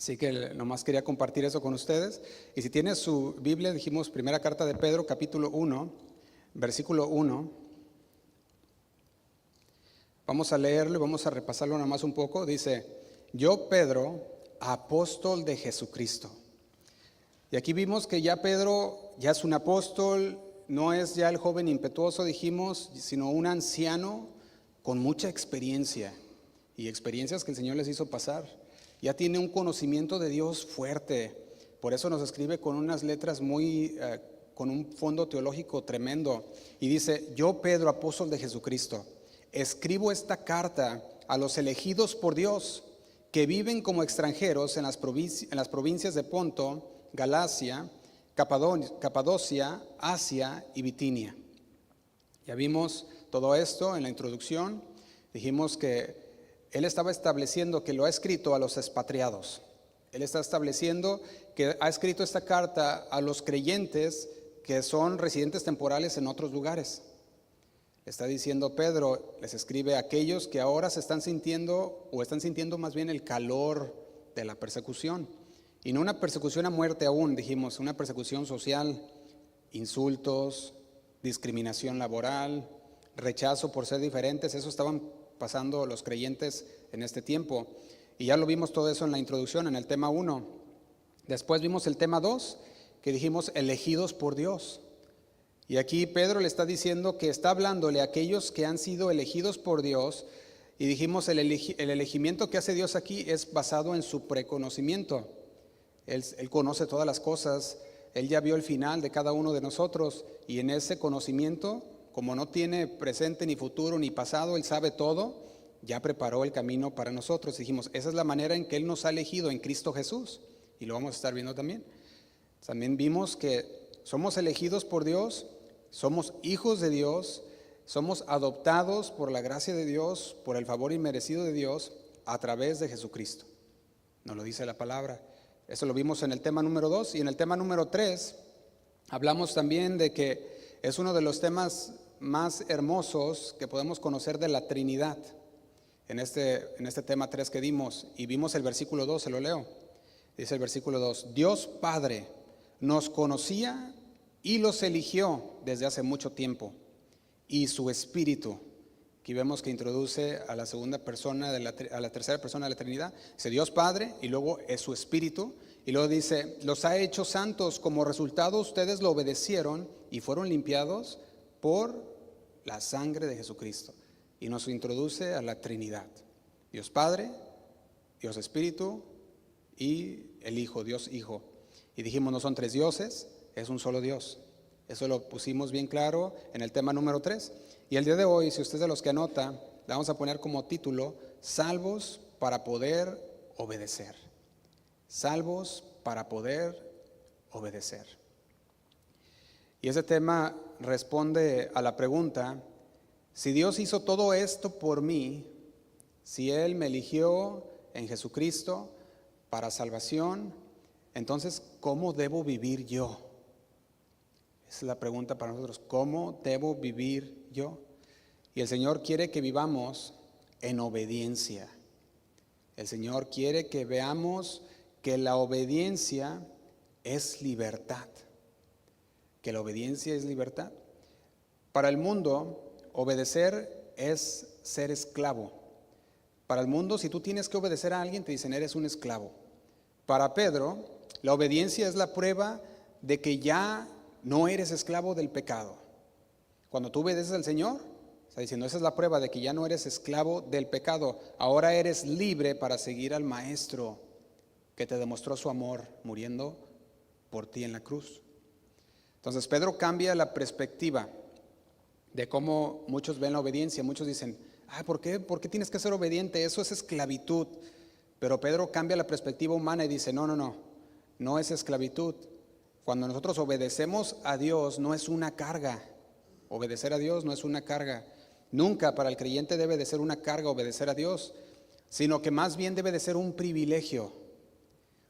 Así que nomás quería compartir eso con ustedes. Y si tienes su Biblia, dijimos primera carta de Pedro, capítulo 1, versículo 1. Vamos a leerlo y vamos a repasarlo nada más un poco. Dice: yo, Pedro, apóstol de Jesucristo. Y aquí vimos que ya Pedro ya es un apóstol, no es ya el joven impetuoso, dijimos, sino un anciano con mucha experiencia y experiencias que el Señor les hizo pasar. Ya tiene un conocimiento de Dios fuerte, por eso nos escribe con unas letras con un fondo teológico tremendo. Y dice: yo, Pedro, apóstol de Jesucristo, escribo esta carta a los elegidos por Dios, que viven como extranjeros en las provincias de Ponto, Galacia, Capadocia, Asia y Bitinia. Ya vimos todo esto en la introducción. Dijimos que él estaba estableciendo que lo ha escrito a los expatriados. Él está estableciendo que ha escrito esta carta a los creyentes que son residentes temporales en otros lugares. Está diciendo Pedro, les escribe a aquellos que ahora se están sintiendo, o están sintiendo más bien el calor de la persecución. Y no una persecución a muerte aún, dijimos, una persecución social, insultos, discriminación laboral, rechazo por ser diferentes. Eso estaban pasando los creyentes en este tiempo. Y ya lo vimos todo eso en la introducción, en el tema 1. Después vimos el tema 2, que dijimos elegidos por Dios. Y aquí Pedro le está diciendo que está hablándole a aquellos que han sido elegidos por Dios. Y dijimos el elegimiento que hace Dios aquí es basado en su preconocimiento. Él conoce todas las cosas, Él ya vio el final de cada uno de nosotros, y en ese conocimiento, como no tiene presente ni futuro ni pasado, Él sabe todo, ya preparó el camino para nosotros. Dijimos, esa es la manera en que Él nos ha elegido en Cristo Jesús, y lo vamos a estar viendo también. También vimos que somos elegidos por Dios, somos hijos de Dios, somos adoptados por la gracia de Dios, por el favor inmerecido de Dios, a través de Jesucristo. Nos lo dice la palabra. Eso lo vimos en el tema número 2. Y en el tema número 3 hablamos también de que es uno de los temas más hermosos que podemos conocer de la Trinidad. En este tema 3 que dimos, y vimos el versículo 2, se lo leo. Dice el versículo 2: Dios Padre nos conocía y los eligió desde hace mucho tiempo, y su Espíritu. Aquí vemos que introduce a la segunda persona, a la tercera persona de la Trinidad. Dice Dios Padre, y luego es su Espíritu. Y luego dice, los ha hecho santos, como resultado ustedes lo obedecieron y fueron limpiados por la sangre de Jesucristo. Y nos introduce a la Trinidad: Dios Padre, Dios Espíritu y el Hijo, Dios Hijo. Y dijimos, no son tres dioses, es un solo Dios. Eso lo pusimos bien claro en el tema número 3. Y el día de hoy, si usted es de los que anota, le vamos a poner como título: salvos para poder obedecer. Salvos para poder obedecer. Y ese tema responde a la pregunta: si Dios hizo todo esto por mí, si Él me eligió en Jesucristo para salvación, entonces, ¿cómo debo vivir yo? Esa es la pregunta para nosotros: ¿cómo debo vivir yo? Y el Señor quiere que vivamos en obediencia. El Señor quiere que veamos que la obediencia es libertad. Que la obediencia es libertad. Para el mundo, obedecer es ser esclavo. Para el mundo, si tú tienes que obedecer a alguien, te dicen, eres un esclavo. Para Pedro, la obediencia es la prueba de que ya no eres esclavo del pecado. Cuando tú obedeces al Señor, está diciendo, esa es la prueba de que ya no eres esclavo del pecado. Ahora eres libre para seguir al Maestro que te demostró su amor muriendo por ti en la cruz. Entonces Pedro cambia la perspectiva de cómo muchos ven la obediencia. Muchos dicen, ¿por qué tienes que ser obediente? Eso es esclavitud. Pero Pedro cambia la perspectiva humana y dice, no es esclavitud. Cuando nosotros obedecemos a Dios, no es una carga. Obedecer a Dios no es una carga. Nunca para el creyente debe de ser una carga obedecer a Dios, sino que más bien debe de ser un privilegio.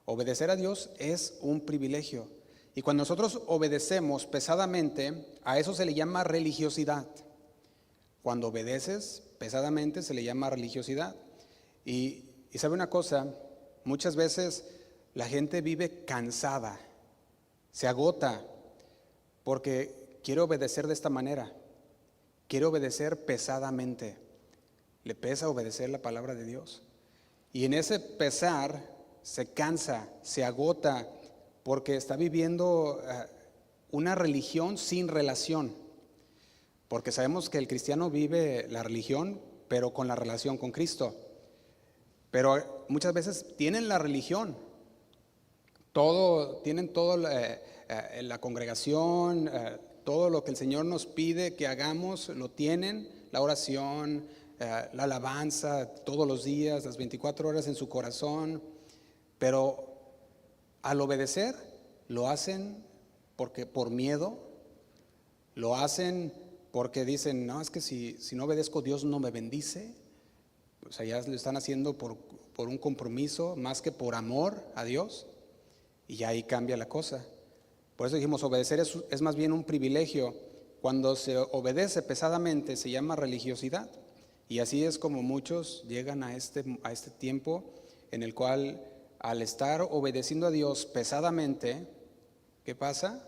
Obedecer a Dios es un privilegio. Y cuando nosotros obedecemos pesadamente, a eso se le llama religiosidad. Cuando obedeces pesadamente se le llama religiosidad. Y sabe una cosa, muchas veces la gente vive cansada, se agota, porque quiere obedecer de esta manera, quiere obedecer pesadamente, le pesa obedecer la palabra de Dios. Y en ese pesar se cansa, se agota, porque está viviendo una religión sin relación. Porque sabemos que el cristiano vive la religión, pero con la relación con Cristo. Pero muchas veces tienen la religión, tienen todo la congregación, todo lo que el Señor nos pide que hagamos, lo tienen, la oración, la alabanza todos los días, las 24 horas en su corazón, pero al obedecer lo hacen porque por miedo, lo hacen porque dicen, no, es que si no obedezco Dios no me bendice. O sea, ya lo están haciendo por un compromiso más que por amor a Dios, y ya ahí cambia la cosa. Por eso dijimos, obedecer es más bien un privilegio. Cuando se obedece pesadamente se llama religiosidad, y así es como muchos llegan a este tiempo en el cual, al estar obedeciendo a Dios pesadamente, ¿qué pasa?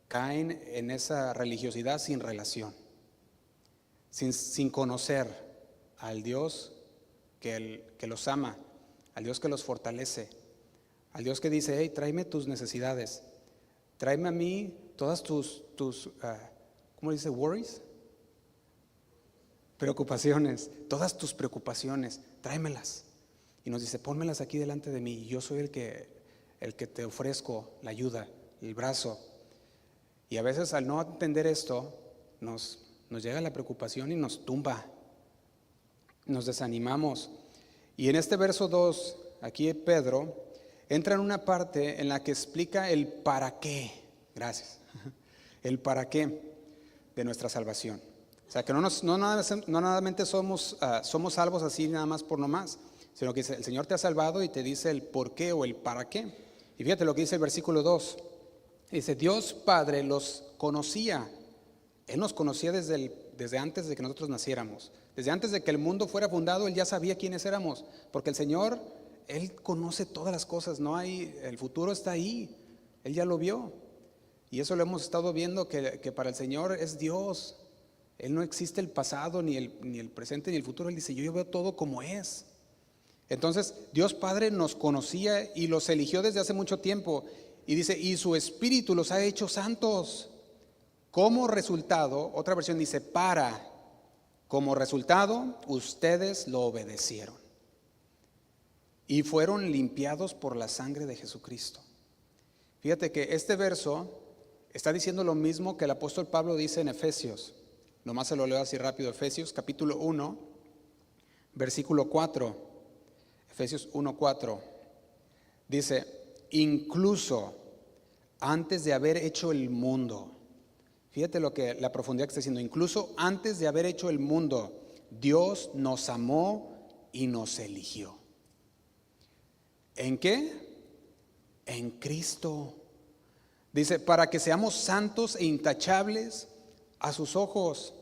Caen en esa religiosidad sin relación, sin conocer al Dios que los ama, al Dios que los fortalece, al Dios que dice, hey, tráeme tus necesidades, tráeme a mí todas tus ¿cómo dice? Worries, preocupaciones, todas tus preocupaciones, tráemelas. Y nos dice, pónmelas aquí delante de mí, y yo soy el que te ofrezco la ayuda, el brazo. Y a veces al no entender esto, nos llega la preocupación y nos tumba, nos desanimamos. Y en este verso 2, aquí Pedro entra en una parte en la que explica el para qué, gracias, el para qué de nuestra salvación. O sea, que no nada mente somos salvos así nada más por nomás, sino que el Señor te ha salvado y te dice el por qué o el para qué. Y fíjate lo que dice el versículo 2. Dice, Dios Padre los conocía. Él nos conocía desde antes de que nosotros naciéramos. Desde antes de que el mundo fuera fundado, Él ya sabía quiénes éramos. Porque el Señor, Él conoce todas las cosas. El futuro está ahí. Él ya lo vio. Y eso lo hemos estado viendo, que para el Señor es Dios. Él no existe el pasado, ni el presente, ni el futuro. Él dice, yo veo todo como es. Entonces, Dios Padre nos conocía y los eligió desde hace mucho tiempo. Y dice, y su Espíritu los ha hecho santos. Como resultado, otra versión dice, como resultado, ustedes lo obedecieron. Y fueron limpiados por la sangre de Jesucristo. Fíjate que este verso está diciendo lo mismo que el apóstol Pablo dice en Efesios. Nomás se lo leo así rápido. Efesios capítulo 1, versículo 4. Efesios 1:4. Dice, incluso antes de haber hecho el mundo. Fíjate la profundidad que está diciendo. Incluso antes de haber hecho el mundo, Dios nos amó y nos eligió. ¿En qué? En Cristo. Dice, para que seamos santos e intachables a sus ojos.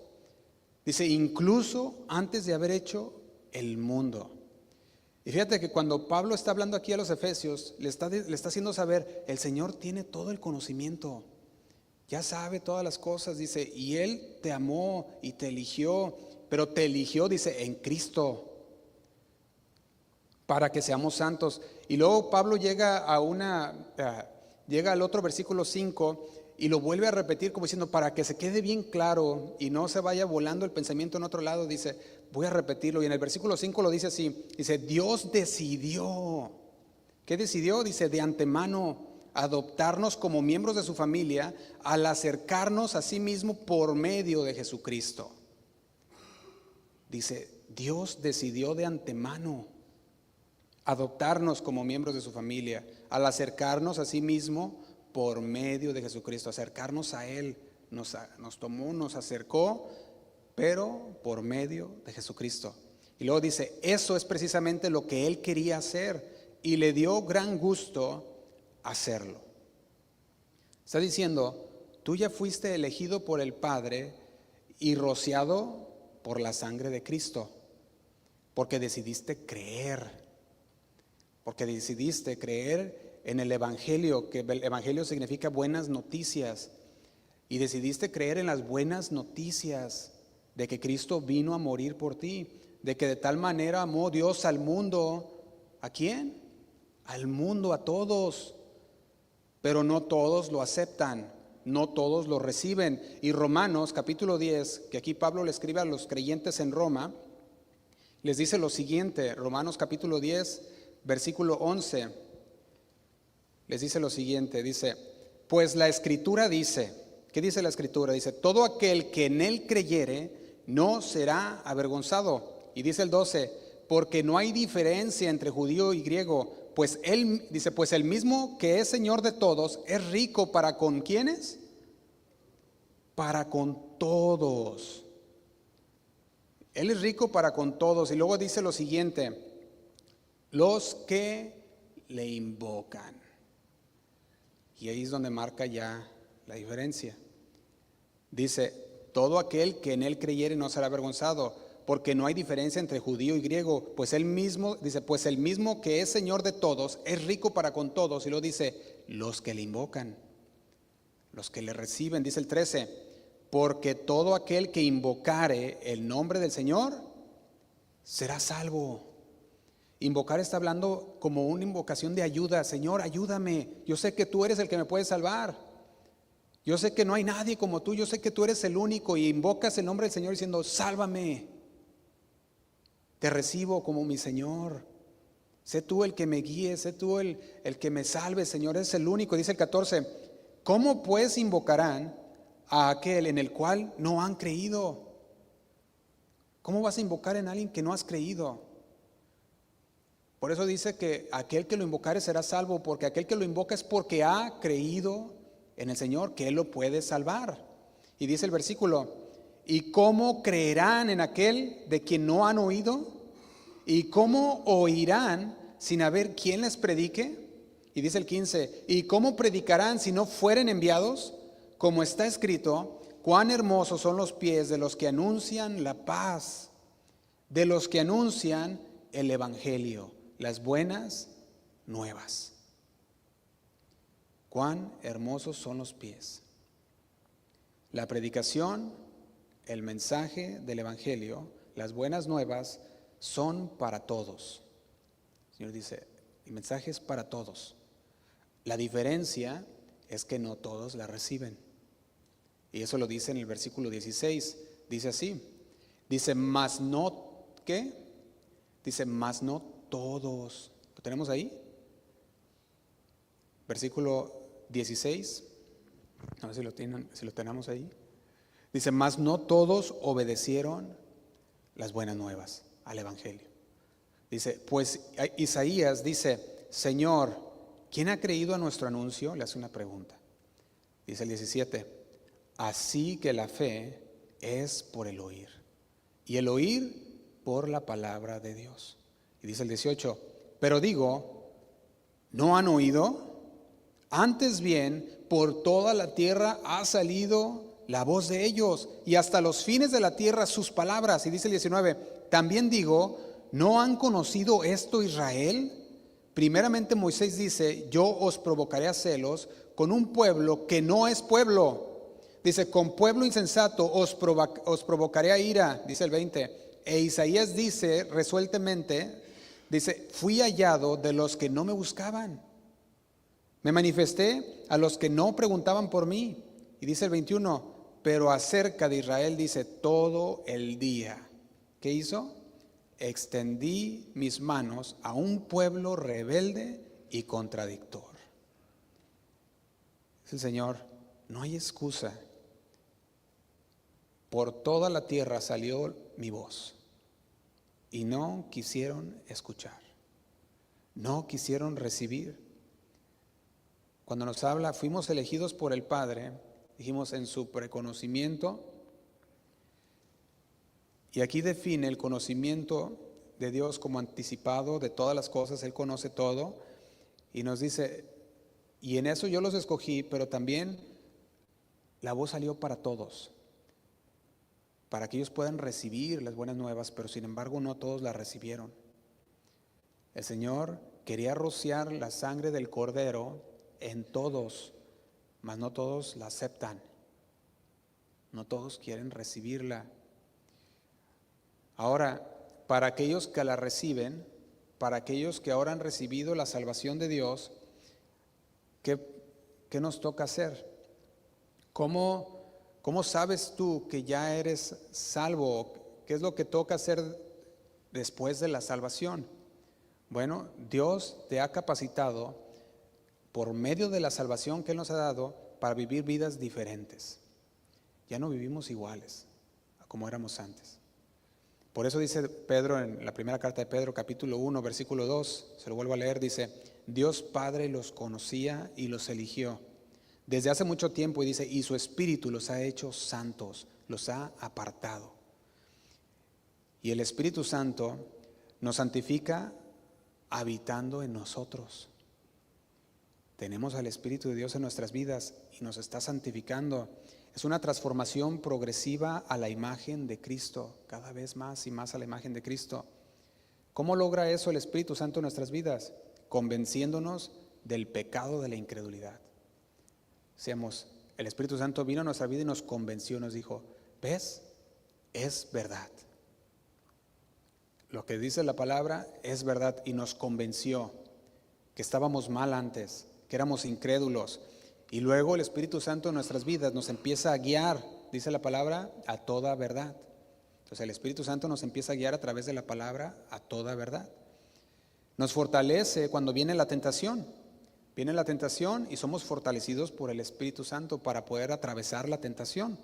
Dice, incluso antes de haber hecho el mundo. Y fíjate que cuando Pablo está hablando aquí a los Efesios, le está haciendo saber, el Señor tiene todo el conocimiento, ya sabe todas las cosas, dice, y Él te amó y te eligió, pero te eligió, dice, en Cristo, para que seamos santos. Y luego Pablo llega al otro versículo 5 y lo vuelve a repetir como diciendo, para que se quede bien claro y no se vaya volando el pensamiento en otro lado, dice, voy a repetirlo. Y en el versículo 5 lo dice así, dice, Dios decidió. ¿Qué decidió? Dice, de antemano, adoptarnos como miembros de su familia al acercarnos a sí mismo por medio de Jesucristo. Dice, Dios decidió de antemano adoptarnos como miembros de su familia al acercarnos a sí mismo por medio de Jesucristo, acercarnos a Él. Nos tomó, nos acercó, pero por medio de Jesucristo. Y luego dice, eso es precisamente lo que Él quería hacer y le dio gran gusto hacerlo. Está diciendo, tú ya fuiste elegido por el Padre y rociado por la sangre de Cristo, porque decidiste creer en el Evangelio, que el Evangelio significa buenas noticias, y decidiste creer en las buenas noticias de que Cristo vino a morir por ti, de que de tal manera amó Dios al mundo. ¿A quién? Al mundo, a todos. Pero no todos lo aceptan, no todos lo reciben. Y Romanos capítulo 10, que aquí Pablo le escribe a los creyentes en Roma, les dice lo siguiente. Romanos capítulo 10, versículo 11, les dice lo siguiente, dice: pues la Escritura dice, ¿qué dice la Escritura? Dice: todo aquel que en él creyere no será avergonzado. Y dice el 12: porque no hay diferencia entre judío y griego, pues él dice, pues el mismo que es Señor de todos es rico para con ¿quiénes? Para con todos. Él es rico para con todos. Y luego dice lo siguiente: los que le invocan. Y ahí es donde marca ya la diferencia. Dice: todo aquel que en él creyere no será avergonzado, porque no hay diferencia entre judío y griego, pues él mismo, dice, pues el mismo que es Señor de todos es rico para con todos. Y luego dice: los que le invocan, los que le reciben. Dice el 13: porque todo aquel que invocare el nombre del Señor será salvo. Invocar está hablando como una invocación de ayuda. Señor, ayúdame, yo sé que tú eres el que me puede salvar, yo sé que no hay nadie como tú, yo sé que tú eres el único. Y invocas el nombre del Señor diciendo: sálvame, te recibo como mi Señor, sé tú el que me guíe, sé tú el que me salve, Señor, eres el único. Dice el 14: ¿cómo pues invocarán a aquel en el cual no han creído? ¿Cómo vas a invocar en alguien que no has creído? Por eso dice que aquel que lo invocare será salvo, porque aquel que lo invoca es porque ha creído en el Señor, que Él lo puede salvar. Y dice el versículo: ¿y cómo creerán en aquel de quien no han oído? ¿Y cómo oirán sin haber quien les predique? Y dice el 15: ¿y cómo predicarán si no fueren enviados? Como está escrito: cuán hermosos son los pies de los que anuncian la paz, de los que anuncian el evangelio, las buenas nuevas. Cuán hermosos son los pies. La predicación, el mensaje del evangelio, las buenas nuevas son para todos. El Señor dice: el mensaje es para todos. La diferencia es que no todos la reciben. Y eso lo dice en el versículo 16. Dice así: dice, mas no, ¿qué? Dice, mas no todos. ¿Lo tenemos ahí? Versículo 16. A ver si lo tenemos ahí. Dice, mas no todos obedecieron las buenas nuevas, al evangelio. Dice, pues Isaías dice: Señor, ¿quién ha creído a nuestro anuncio? Le hace una pregunta. Dice el 17: así que la fe es por el oír, y el oír por la palabra de Dios. Y dice el 18: pero digo, ¿no han oído? Antes bien, por toda la tierra ha salido la voz de ellos, y hasta los fines de la tierra sus palabras. Y dice el 19: también digo, ¿no han conocido esto Israel? Primeramente Moisés dice: yo os provocaré a celos con un pueblo que no es pueblo. Dice: con pueblo insensato os provocaré a ira. Dice el 20. E Isaías dice resueltamente, dice: fui hallado de los que no me buscaban, me manifesté a los que no preguntaban por mí. Y dice el 21: pero acerca de Israel dice: todo el día, ¿qué hizo? Extendí mis manos a un pueblo rebelde y contradictor. Dice el Señor: no hay excusa. Por toda la tierra salió mi voz, y no quisieron escuchar, no quisieron recibir. Cuando nos habla, fuimos elegidos por el Padre, dijimos, en su preconocimiento. Y aquí define el conocimiento de Dios como anticipado de todas las cosas. Él conoce todo. Y nos dice: y en eso yo los escogí, pero también la voz salió para todos, para que ellos puedan recibir las buenas nuevas, pero sin embargo no todos las recibieron. El Señor quería rociar la sangre del Cordero en todos, mas no todos la aceptan. No todos quieren recibirla. Ahora, para aquellos que la reciben, para aquellos que ahora han recibido la salvación de Dios, ¿qué nos toca hacer? ¿Cómo sabes tú que ya eres salvo? ¿Qué es lo que toca hacer después de la salvación? Bueno, Dios te ha capacitado por medio de la salvación que Él nos ha dado para vivir vidas diferentes. Ya no vivimos iguales a como éramos antes. Por eso dice Pedro en la primera carta de Pedro, capítulo 1, versículo 2, se lo vuelvo a leer, dice: Dios Padre los conocía y los eligió desde hace mucho tiempo, y dice, y su Espíritu los ha hecho santos, los ha apartado. Y el Espíritu Santo nos santifica habitando en nosotros. Tenemos al Espíritu de Dios en nuestras vidas y nos está santificando. Es una transformación progresiva a la imagen de Cristo, cada vez más y más a la imagen de Cristo. ¿Cómo logra eso el Espíritu Santo en nuestras vidas? Convenciéndonos del pecado de la incredulidad. Decíamos, el Espíritu Santo vino a nuestra vida y nos convenció, nos dijo, ¿ves? Es verdad. Lo que dice la palabra es verdad, y nos convenció que estábamos mal antes, que éramos incrédulos. Y luego el Espíritu Santo en nuestras vidas nos empieza a guiar, dice la palabra, a toda verdad. Entonces el Espíritu Santo nos empieza a guiar a través de la palabra a toda verdad. Nos fortalece cuando viene la tentación. Viene la tentación y somos fortalecidos por el Espíritu Santo para poder atravesar la tentación.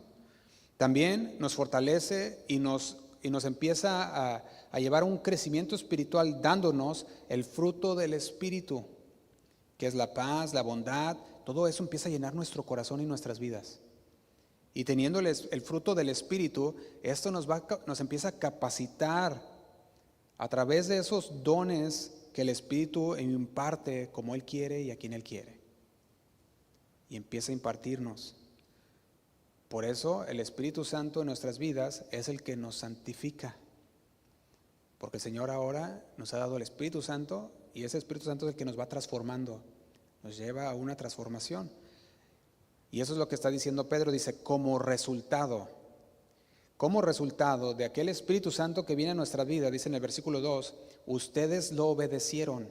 También nos fortalece y nos empieza a llevar a un crecimiento espiritual, dándonos el fruto del Espíritu, que es la paz, la bondad. Todo eso empieza a llenar nuestro corazón y nuestras vidas. Y teniendo el fruto del Espíritu, esto nos empieza a capacitar a través de esos dones que el Espíritu imparte como Él quiere y a quien Él quiere. Y empieza a impartirnos. Por eso el Espíritu Santo en nuestras vidas es el que nos santifica. Porque el Señor ahora nos ha dado el Espíritu Santo, y ese Espíritu Santo es el que nos va transformando, nos lleva a una transformación. Y eso es lo que está diciendo Pedro, dice, como resultado de aquel Espíritu Santo que viene a nuestra vida, dice en el versículo 2, ustedes lo obedecieron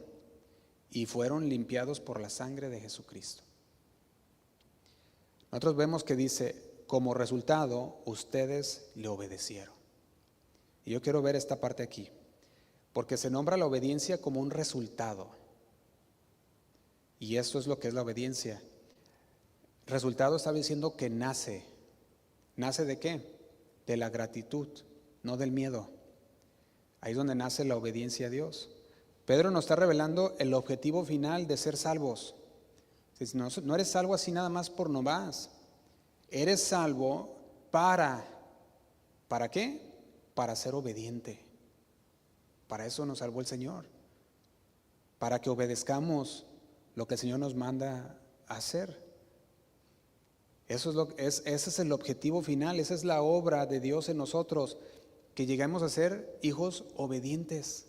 y fueron limpiados por la sangre de Jesucristo. Nosotros vemos que dice, como resultado, ustedes le obedecieron. Y yo quiero ver esta parte aquí, porque se nombra la obediencia como un resultado. Y eso es lo que es la obediencia. Resultado está diciendo que nace. ¿Nace de qué? De la gratitud, no del miedo. Ahí es donde nace la obediencia a Dios. Pedro nos está revelando el objetivo final de ser salvos. No eres salvo así nada más por nomás. Eres salvo ¿para qué? Para ser obediente. Para eso nos salvó el Señor. Para que obedezcamos lo que el Señor nos manda a hacer. Ese es el objetivo final, esa es la obra de Dios en nosotros, que lleguemos a ser hijos obedientes.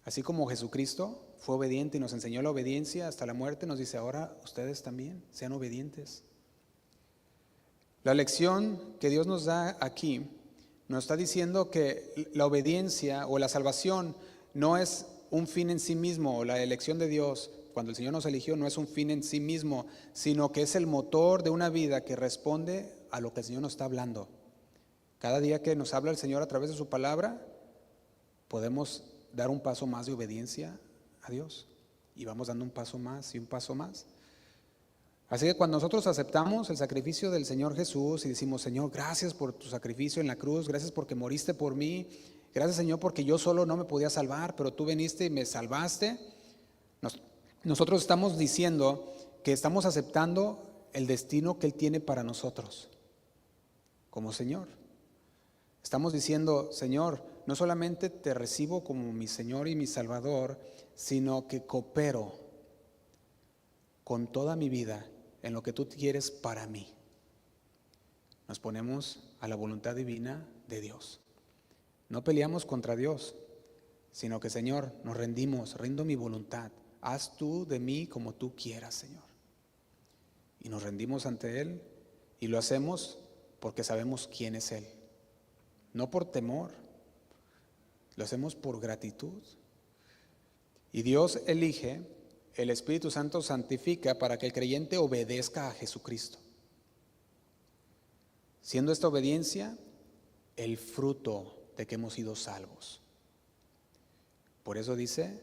Así como Jesucristo fue obediente y nos enseñó la obediencia hasta la muerte, nos dice ahora ustedes también sean obedientes. La lección que Dios nos da aquí nos está diciendo que la obediencia o la salvación no es un fin en sí mismo, o la elección de Dios cuando el Señor nos eligió no es un fin en sí mismo, sino que es el motor de una vida que responde a lo que el Señor nos está hablando. Cada día que nos habla el Señor a través de su palabra, podemos dar un paso más de obediencia a Dios, y vamos dando un paso más y un paso más. Así que cuando nosotros aceptamos el sacrificio del Señor Jesús y decimos, Señor, gracias por tu sacrificio en la cruz, gracias porque moriste por mí, gracias Señor porque yo solo no me podía salvar, pero tú viniste y me salvaste, nosotros estamos diciendo que estamos aceptando el destino que Él tiene para nosotros como Señor. Estamos diciendo, Señor, no solamente te recibo como mi Señor y mi Salvador, sino que coopero con toda mi vida en lo que tú quieres para mí. Nos ponemos a la voluntad divina de Dios. No peleamos contra Dios. sino que, Señor, nos rendimos, rindo mi voluntad. Haz tú de mí como tú quieras, Señor. Y nos rendimos ante Él y lo hacemos porque sabemos quién es Él. No por temor, lo hacemos por gratitud. Y Dios elige, el Espíritu Santo santifica para que el creyente obedezca a Jesucristo. Siendo esta obediencia el fruto de que hemos sido salvos. Por eso dice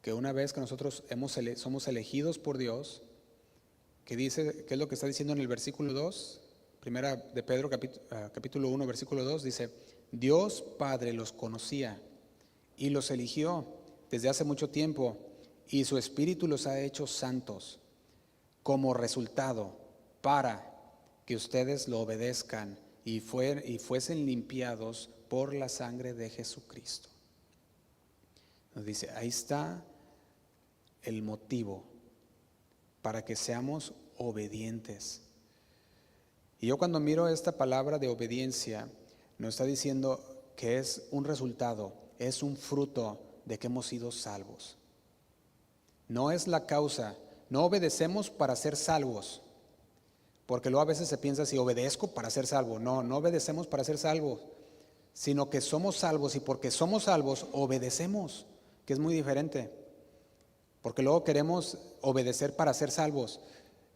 que una vez que nosotros somos elegidos por Dios, que dice, ¿qué es lo que está diciendo en el versículo 2? Primera de Pedro, capítulo 1, versículo 2, dice: Dios Padre los conocía y los eligió desde hace mucho tiempo, y su Espíritu los ha hecho santos como resultado para que ustedes lo obedezcan y fuesen limpiados por la sangre de Jesucristo. Nos dice, ahí está el motivo para que seamos obedientes. Y yo cuando miro esta palabra de obediencia, nos está diciendo que es un resultado, es un fruto de que hemos sido salvos. No es la causa, no obedecemos para ser salvos, porque luego a veces se piensa si obedezco para ser salvo. No obedecemos para ser salvos, sino que somos salvos y porque somos salvos obedecemos, que es muy diferente. Porque luego queremos obedecer para ser salvos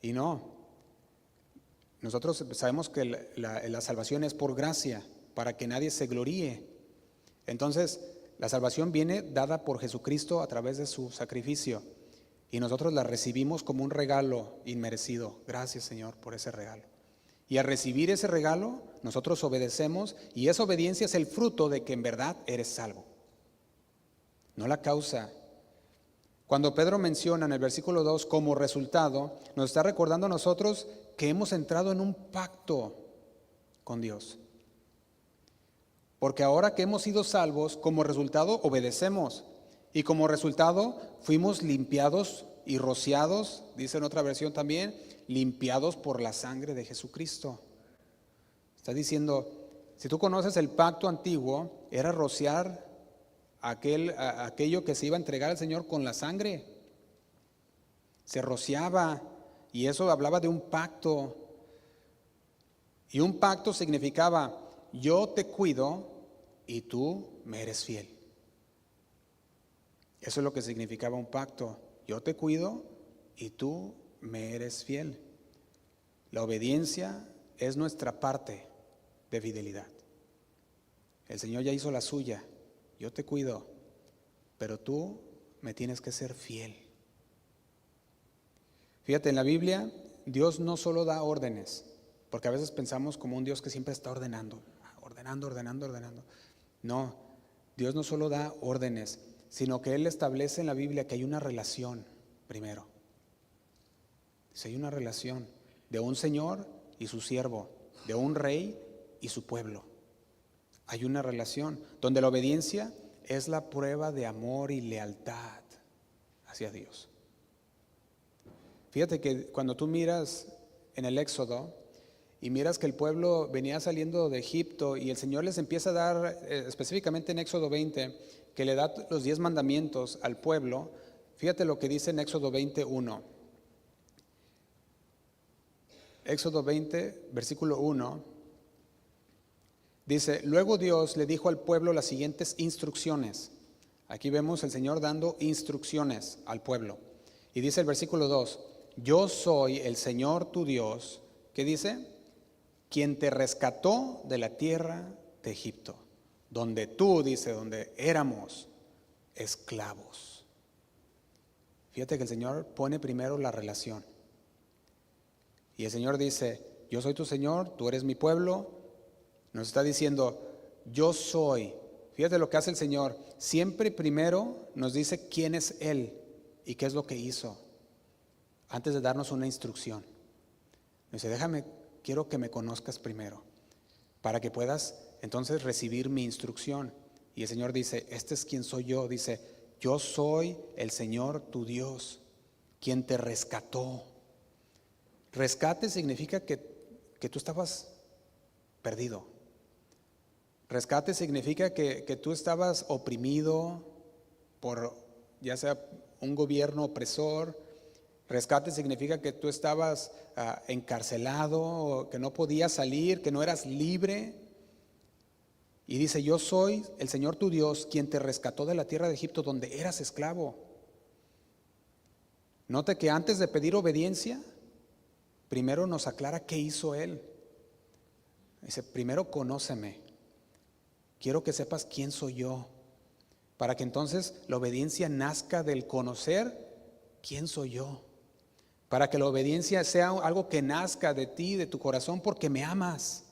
y no. Nosotros sabemos que la salvación es por gracia, para que nadie se gloríe. Entonces, la salvación viene dada por Jesucristo a través de su sacrificio y nosotros la recibimos como un regalo inmerecido. Gracias, Señor, por ese regalo. Y al recibir ese regalo, nosotros obedecemos y esa obediencia es el fruto de que en verdad eres salvo, no la causa. Cuando Pedro menciona en el versículo 2 como resultado, nos está recordando a nosotros que hemos entrado en un pacto con Dios. Porque ahora que hemos sido salvos, como resultado obedecemos. Y como resultado fuimos limpiados y rociados, dice en otra versión también, limpiados por la sangre de Jesucristo. Está diciendo, si tú conoces el pacto antiguo, era rociar aquello que se iba a entregar al Señor con la sangre. Se rociaba y eso hablaba de un pacto. Y un pacto significaba, yo te cuido y tú me eres fiel. Eso es lo que significaba un pacto. Yo te cuido y tú me eres fiel. La obediencia es nuestra parte de fidelidad. El Señor ya hizo la suya. Yo te cuido, pero tú me tienes que ser fiel. Fíjate, en la Biblia Dios no solo da órdenes, porque a veces pensamos como un Dios que siempre está ordenando. No, Dios no solo da órdenes, sino que Él establece en la Biblia que hay una relación primero. Dice, hay una relación de un Señor y su siervo, de un rey y su pueblo. Hay una relación donde la obediencia es la prueba de amor y lealtad hacia Dios. Fíjate que cuando tú miras en el Éxodo y miras que el pueblo venía saliendo de Egipto y el Señor les empieza a dar, específicamente en Éxodo 20, que le da los 10 mandamientos al pueblo. Fíjate lo que dice en Éxodo 21. Éxodo 20, versículo 1. Dice, luego Dios le dijo al pueblo las siguientes instrucciones. Aquí vemos el Señor dando instrucciones al pueblo. Y dice el versículo 2, yo soy el Señor tu Dios, ¿qué dice? Quien te rescató de la tierra de Egipto, donde tú, dice, donde éramos esclavos. Fíjate que el Señor pone primero la relación. Y el Señor dice, yo soy tu Señor, tú eres mi pueblo. Nos está diciendo, yo soy. Fíjate lo que hace el Señor. Siempre primero nos dice quién es Él y qué es lo que hizo, antes de darnos una instrucción. Nos dice, quiero que me conozcas primero, para que puedas entonces recibir mi instrucción. Y el Señor dice, este es quien soy yo. Dice, yo soy el Señor tu Dios, quien te rescató. Rescate significa que tú estabas perdido. Rescate significa que tú estabas oprimido, por ya sea un gobierno opresor. Rescate significa que tú estabas encarcelado, que no podías salir, que no eras libre. Y dice, yo soy el Señor tu Dios, quien te rescató de la tierra de Egipto, donde eras esclavo. Note que antes de pedir obediencia, primero nos aclara qué hizo Él. Dice, primero conóceme. Quiero que sepas quién soy yo, para que entonces la obediencia nazca del conocer quién soy yo. Para que la obediencia sea algo que nazca de ti, de tu corazón, porque me amas,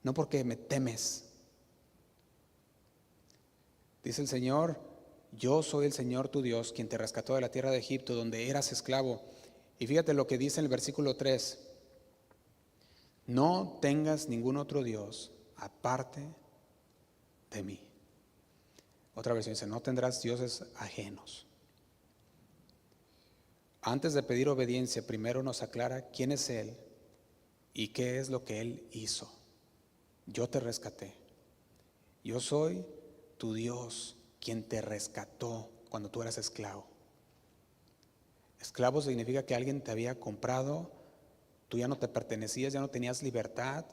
no porque me temes. Dice el Señor, yo soy el Señor tu Dios, quien te rescató de la tierra de Egipto, donde eras esclavo. Y fíjate lo que dice en el versículo 3. No tengas ningún otro Dios aparte de mí. Otra versión dice, no tendrás dioses ajenos. Antes de pedir obediencia, primero nos aclara quién es Él y qué es lo que Él hizo. Yo te rescaté. Yo soy tu Dios, quien te rescató cuando tú eras esclavo. Esclavo significa que alguien te había comprado, tú ya no te pertenecías, ya no tenías libertad,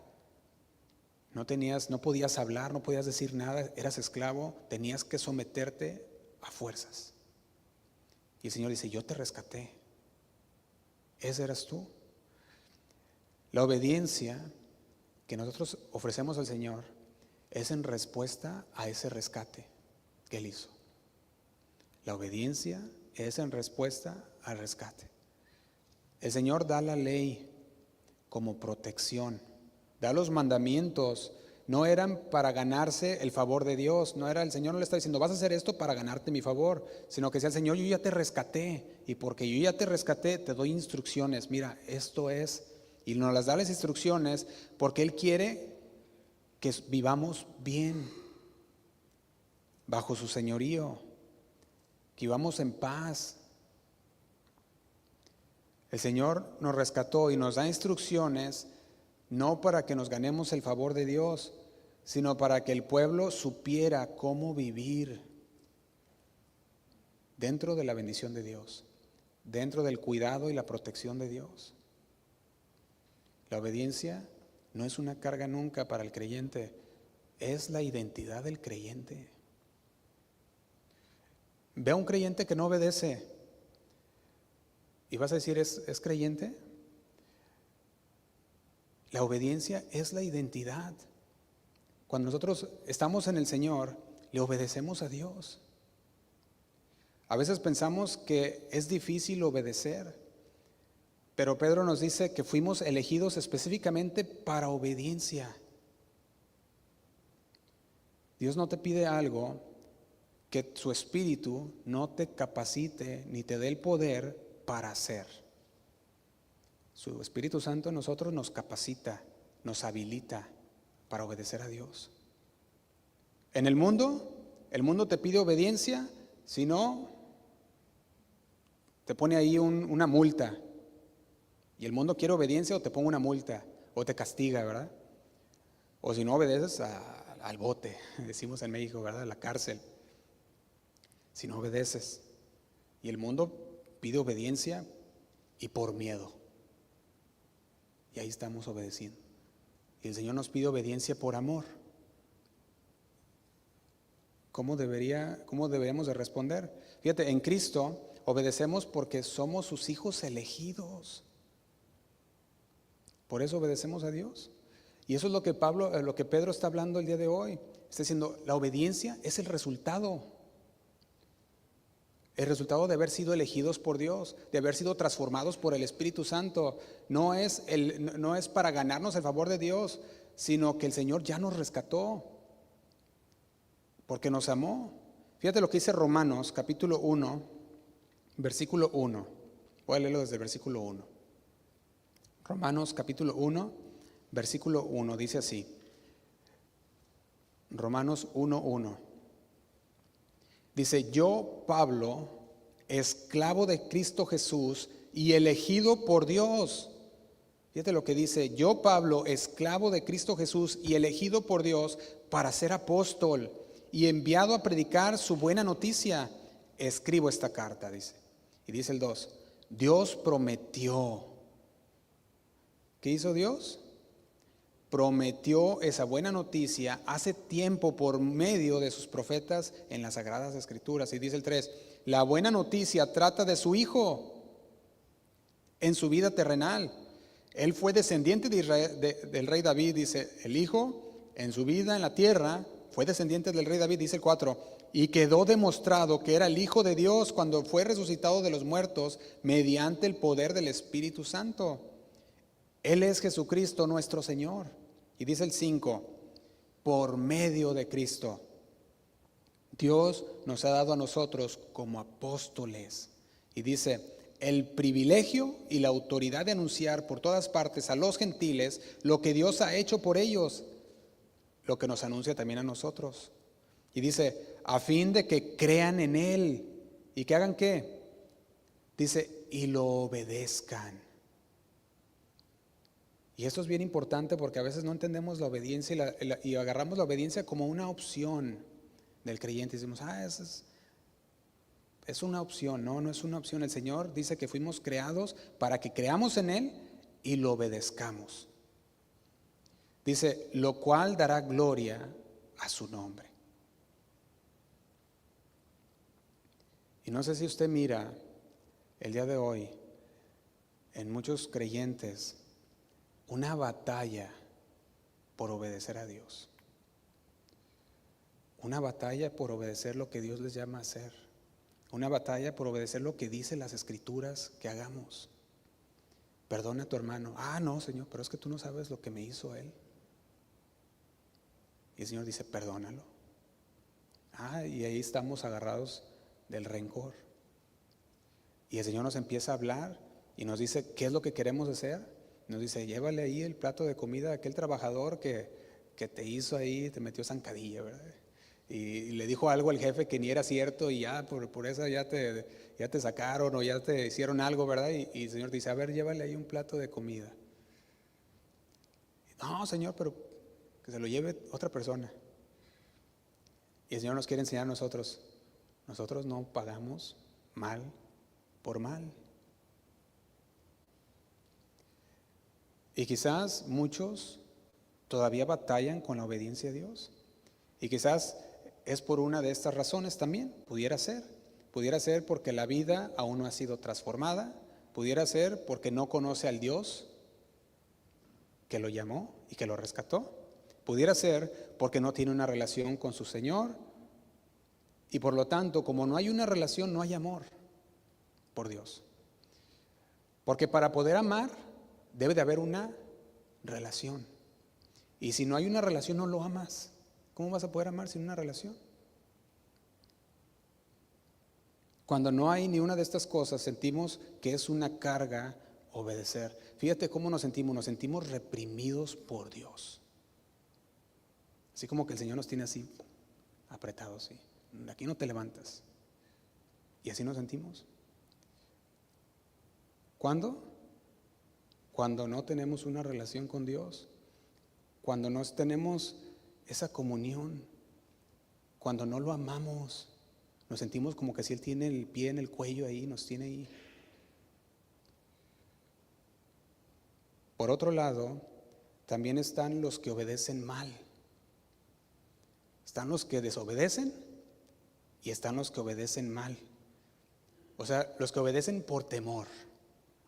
no podías hablar, no podías decir nada, eras esclavo, tenías que someterte a fuerzas. Y el Señor dice, yo te rescaté. Ese eras tú. La obediencia que nosotros ofrecemos al Señor es en respuesta a ese rescate que Él hizo. La obediencia es en respuesta al rescate. El Señor da la ley como protección, da los mandamientos. No eran para ganarse el favor de Dios, no era el Señor, no le está diciendo vas a hacer esto para ganarte mi favor, sino que decía el Señor, yo ya te rescaté, y porque yo ya te rescaté te doy instrucciones, mira, esto es, y nos las da las instrucciones porque Él quiere que vivamos bien bajo su señorío, que vivamos en paz. El Señor nos rescató y nos da instrucciones no para que nos ganemos el favor de Dios, sino para que el pueblo supiera cómo vivir dentro de la bendición de Dios, dentro del cuidado y la protección de Dios. La obediencia no es una carga nunca para el creyente, es la identidad del creyente. Ve a un creyente que no obedece y vas a decir, ¿es creyente? La obediencia es la identidad. Cuando nosotros estamos en el Señor, le obedecemos a Dios. A veces pensamos que es difícil obedecer, pero Pedro nos dice que fuimos elegidos específicamente para obediencia. Dios no te pide algo que su espíritu no te capacite ni te dé el poder para hacer. Su Espíritu Santo en nosotros nos capacita, nos habilita para obedecer a Dios. En el mundo te pide obediencia, si no, te pone ahí una multa. Y el mundo quiere obediencia o te pone una multa, o te castiga, ¿verdad? O si no obedeces, al bote, decimos en México, ¿verdad? A la cárcel. Si no obedeces. Y el mundo pide obediencia y por miedo. Y ahí estamos obedeciendo. Y el Señor nos pide obediencia por amor. ¿Cómo deberíamos de responder? Fíjate, en Cristo obedecemos porque somos sus hijos elegidos. Por eso obedecemos a Dios. Y eso es lo que Pedro está hablando el día de hoy. Está diciendo, la obediencia es el resultado. El resultado de haber sido elegidos por Dios, de haber sido transformados por el Espíritu Santo. No es para ganarnos el favor de Dios, sino que el Señor ya nos rescató, porque nos amó. Fíjate lo que dice Romanos capítulo 1, versículo 1. Voy a leerlo desde el versículo 1. Romanos capítulo 1, versículo 1, dice así. Romanos 1:1. Dice, yo, Pablo, esclavo de Cristo Jesús y elegido por Dios. Fíjate lo que dice, yo, Pablo, esclavo de Cristo Jesús y elegido por Dios para ser apóstol y enviado a predicar su buena noticia escribo esta carta, dice. Y dice el 2, Dios prometió. ¿Qué hizo Dios? Prometió esa buena noticia hace tiempo por medio de sus profetas en las Sagradas Escrituras. Y dice el 3, la buena noticia trata de su Hijo en su vida terrenal. Él fue descendiente de Israel, del rey David, dice, el Hijo en su vida en la tierra fue descendiente del rey David, dice el 4, y quedó demostrado que era el Hijo de Dios cuando fue resucitado de los muertos mediante el poder del Espíritu Santo. Él es Jesucristo nuestro Señor. Y dice el 5, por medio de Cristo, Dios nos ha dado a nosotros como apóstoles. Y dice, el privilegio y la autoridad de anunciar por todas partes a los gentiles lo que Dios ha hecho por ellos, lo que nos anuncia también a nosotros. Y dice, a fin de que crean en Él. ¿Y que hagan qué? Dice, y lo obedezcan. Y esto es bien importante porque a veces no entendemos la obediencia y agarramos la obediencia como una opción del creyente. Y decimos, es una opción. No, no es una opción. El Señor dice que fuimos creados para que creamos en Él y lo obedezcamos. Dice, lo cual dará gloria a su nombre. Y no sé si usted mira el día de hoy en muchos creyentes una batalla por obedecer a Dios. Una batalla por obedecer lo que Dios les llama a hacer. Una batalla por obedecer lo que dicen las Escrituras que hagamos. Perdona a tu hermano. No, Señor, pero es que tú no sabes lo que me hizo él. Y el Señor dice, perdónalo. Y ahí estamos agarrados del rencor. Y el Señor nos empieza a hablar y nos dice, ¿qué es lo que queremos hacer? Nos dice, llévale ahí el plato de comida a aquel trabajador que te hizo ahí, te metió zancadilla, ¿verdad? Y le dijo algo al jefe que ni era cierto y ya por eso ya te sacaron o ya te hicieron algo, ¿verdad? Y el Señor dice, a ver, llévale ahí un plato de comida. No, Señor, pero que se lo lleve otra persona. Y el Señor nos quiere enseñar a nosotros no pagamos mal por mal. Y quizás muchos todavía batallan con la obediencia a Dios. Y quizás es por una de estas razones también, pudiera ser porque la vida aún no ha sido transformada, pudiera ser porque no conoce al Dios que lo llamó y que lo rescató, pudiera ser porque no tiene una relación con su Señor y por lo tanto, como no hay una relación, no hay amor por Dios. Porque para poder amar debe de haber una relación. Y si no hay una relación, no lo amas. ¿Cómo vas a poder amar sin una relación? Cuando no hay ni una de estas cosas, sentimos que es una carga obedecer. Fíjate cómo nos sentimos reprimidos por Dios. Así como que el Señor nos tiene así, apretados, ¿sí? De aquí no te levantas. Y así nos sentimos. ¿Cuándo? Cuando no tenemos una relación con Dios, cuando no tenemos esa comunión, cuando no lo amamos, nos sentimos como que si Él tiene el pie en el cuello ahí, nos tiene ahí. Por otro lado, también están los que obedecen mal. Están los que desobedecen y están los que obedecen mal. O sea, los que obedecen por temor.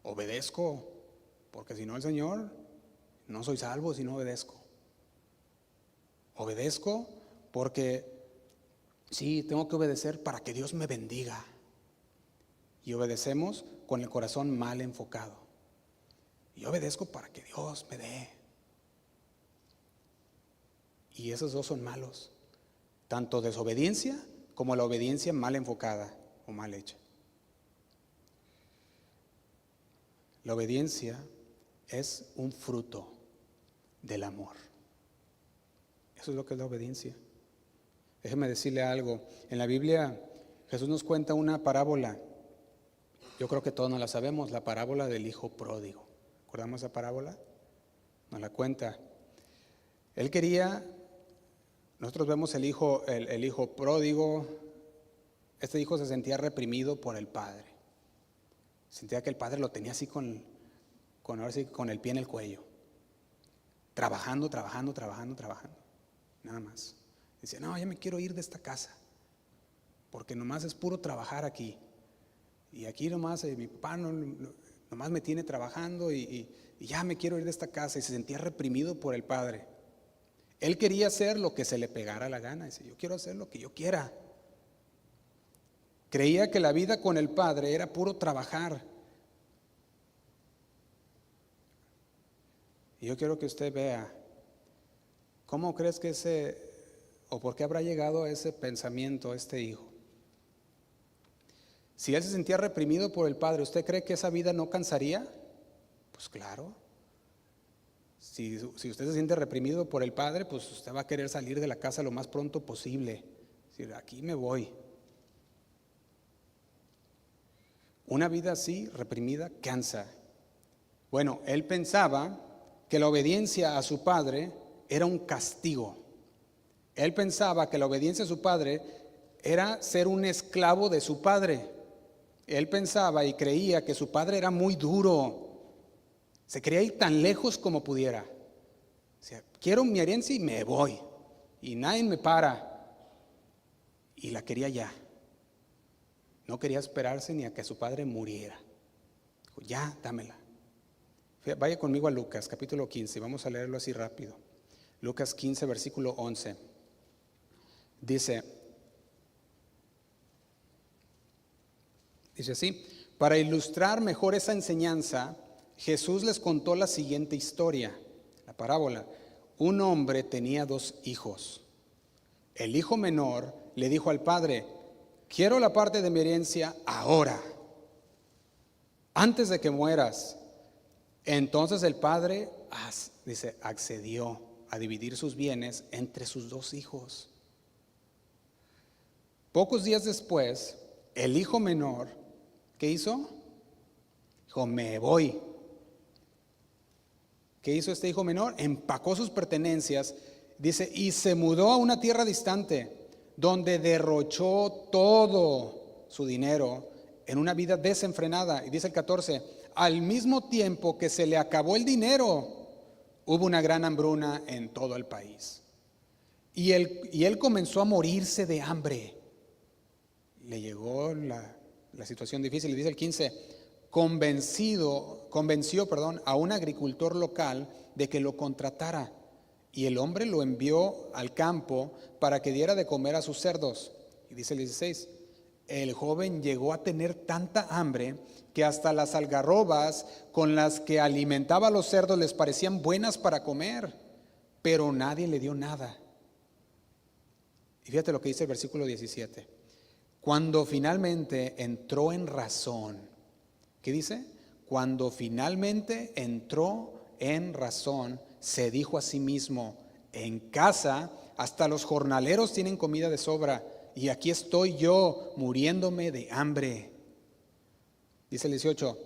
Obedezco porque si no el Señor, no soy salvo si no obedezco. Obedezco porque sí, tengo que obedecer para que Dios me bendiga. Y obedecemos con el corazón mal enfocado. Y obedezco para que Dios me dé. Y esos dos son malos. Tanto desobediencia como la obediencia mal enfocada o mal hecha. La obediencia es un fruto del amor. Eso es lo que es la obediencia. Déjeme decirle algo. En la Biblia Jesús nos cuenta una parábola. Yo creo que todos nos la sabemos, la parábola del hijo pródigo. ¿Recordamos esa parábola? Nos la cuenta. Él quería, nosotros vemos el hijo pródigo, Este hijo se sentía reprimido por el padre. Sentía que el padre lo tenía así ahora sí, con el pie en el cuello. Trabajando, nada más. Dice, no, ya me quiero ir de esta casa, porque nomás es puro trabajar aquí. Y aquí nomás mi papá nomás me tiene trabajando y ya me quiero ir de esta casa. Y se sentía reprimido por el padre. Él quería hacer lo que se le pegara la gana. Dice, yo quiero hacer lo que yo quiera. Creía que la vida con el padre era puro trabajar. Y yo quiero que usted vea, ¿cómo crees que o por qué habrá llegado a ese pensamiento este hijo? Si él se sentía reprimido por el padre, ¿usted cree que esa vida no cansaría? Pues claro. Si usted se siente reprimido por el padre, pues usted va a querer salir de la casa lo más pronto posible. Decir, aquí me voy. Una vida así, reprimida, cansa. Bueno, él pensaba que la obediencia a su padre era un castigo. Él pensaba que la obediencia a su padre era ser un esclavo de su padre. Él pensaba y creía que su padre era muy duro. Se quería ir tan lejos como pudiera. O sea, quiero mi herencia y me voy. Y nadie me para. Y la quería ya. No quería esperarse ni a que su padre muriera. Dijo, ya, dámela. Vaya conmigo a Lucas, capítulo 15. Vamos a leerlo así rápido. Lucas 15, versículo 11. Dice así, para ilustrar mejor esa enseñanza, Jesús les contó la siguiente historia, la parábola. Un hombre tenía 2 hijos. El hijo menor le dijo al padre, quiero la parte de mi herencia ahora, antes de que mueras. Entonces el padre, accedió a dividir sus bienes entre sus 2 hijos. Pocos días después, el hijo menor, ¿qué hizo? Dijo, me voy. ¿Qué hizo este hijo menor? Empacó sus pertenencias, dice, y se mudó a una tierra distante, donde derrochó todo su dinero en una vida desenfrenada. Y dice el 14, al mismo tiempo que se le acabó el dinero, hubo una gran hambruna en todo el país. Y él comenzó a morirse de hambre. Le llegó la situación difícil. Y dice el 15, convenció a un agricultor local de que lo contratara. Y el hombre lo envió al campo para que diera de comer a sus cerdos. Y dice el 16, el joven llegó a tener tanta hambre que hasta las algarrobas con las que alimentaba a los cerdos les parecían buenas para comer, pero nadie le dio nada. Y fíjate lo que dice el versículo 17. Cuando finalmente entró en razón, ¿qué dice? Cuando finalmente entró en razón, se dijo a sí mismo, en casa hasta los jornaleros tienen comida de sobra, y aquí estoy yo muriéndome de hambre. Dice el 18,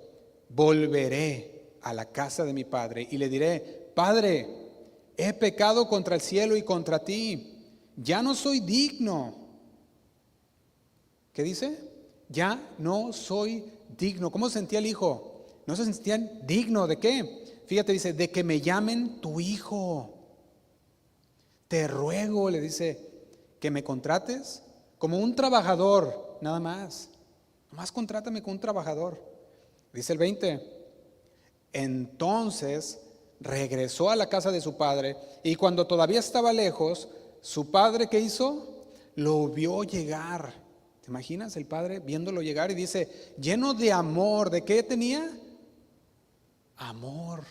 volveré a la casa de mi padre y le diré, Padre, he pecado contra el cielo y contra ti, ya no soy digno. ¿Qué dice? Ya no soy digno. ¿Cómo se sentía el hijo? No se sentía digno. ¿De qué? Fíjate, dice, de que me llamen tu hijo. Te ruego, le dice, que me contrates como un trabajador, nada más. Nomás contrátame como un trabajador. Dice el 20. Entonces regresó a la casa de su padre y cuando todavía estaba lejos, su padre, ¿qué hizo? Lo vio llegar. ¿Te imaginas el padre viéndolo llegar y dice, lleno de amor? ¿De qué tenía? Amor.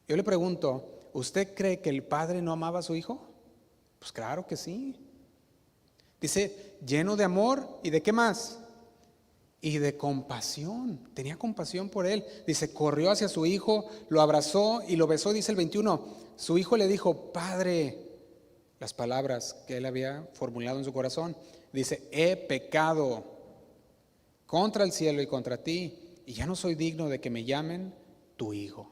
Yo le pregunto, ¿usted cree que el padre no amaba a su hijo? Pues claro que sí. Dice, lleno de amor, ¿y de qué más? Y de compasión. Tenía compasión por él. Dice, corrió hacia su hijo, lo abrazó y lo besó. Dice el 21, su hijo le dijo, Padre, las palabras que él había formulado en su corazón. Dice, he pecado contra el cielo y contra ti, y ya no soy digno de que me llamen tu hijo.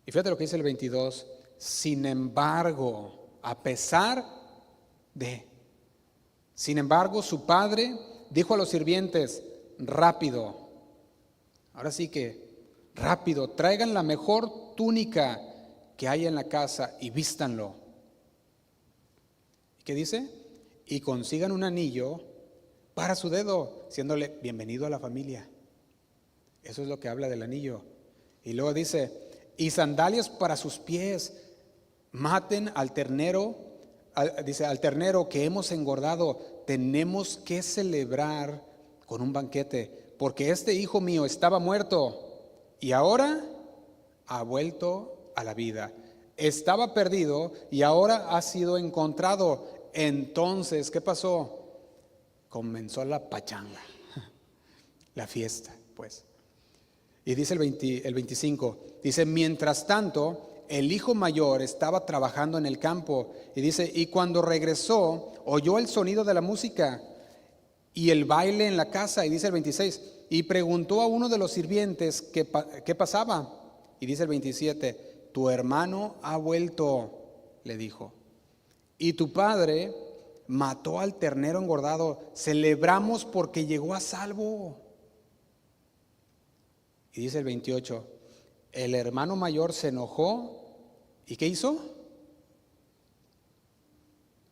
Y fíjate lo que dice el 22, sin embargo, a pesar de, Sin embargo, su padre dijo a los sirvientes: rápido, ahora sí que rápido, traigan la mejor túnica que hay en la casa y vístanlo. ¿Y qué dice? Y consigan un anillo para su dedo, siéndole bienvenido a la familia. Eso es lo que habla del anillo. Y luego dice: y sandalias para sus pies. Maten al ternero, dice, al ternero que hemos engordado. Tenemos que celebrar con un banquete, porque este hijo mío estaba muerto y ahora ha vuelto a la vida. Estaba perdido y ahora ha sido encontrado. Entonces, ¿qué pasó? Comenzó la pachanga, la fiesta, pues. Y dice el 25, dice: mientras tanto, el hijo mayor estaba trabajando en el campo. Y dice: y cuando regresó, oyó el sonido de la música y el baile en la casa. Y dice el 26, y preguntó a uno de los sirvientes qué pasaba. Y dice el 27, tu hermano ha vuelto, le dijo, y tu padre mató al ternero engordado. Celebramos porque llegó a salvo. Y dice el 28, el hermano mayor se enojó. ¿Y qué hizo?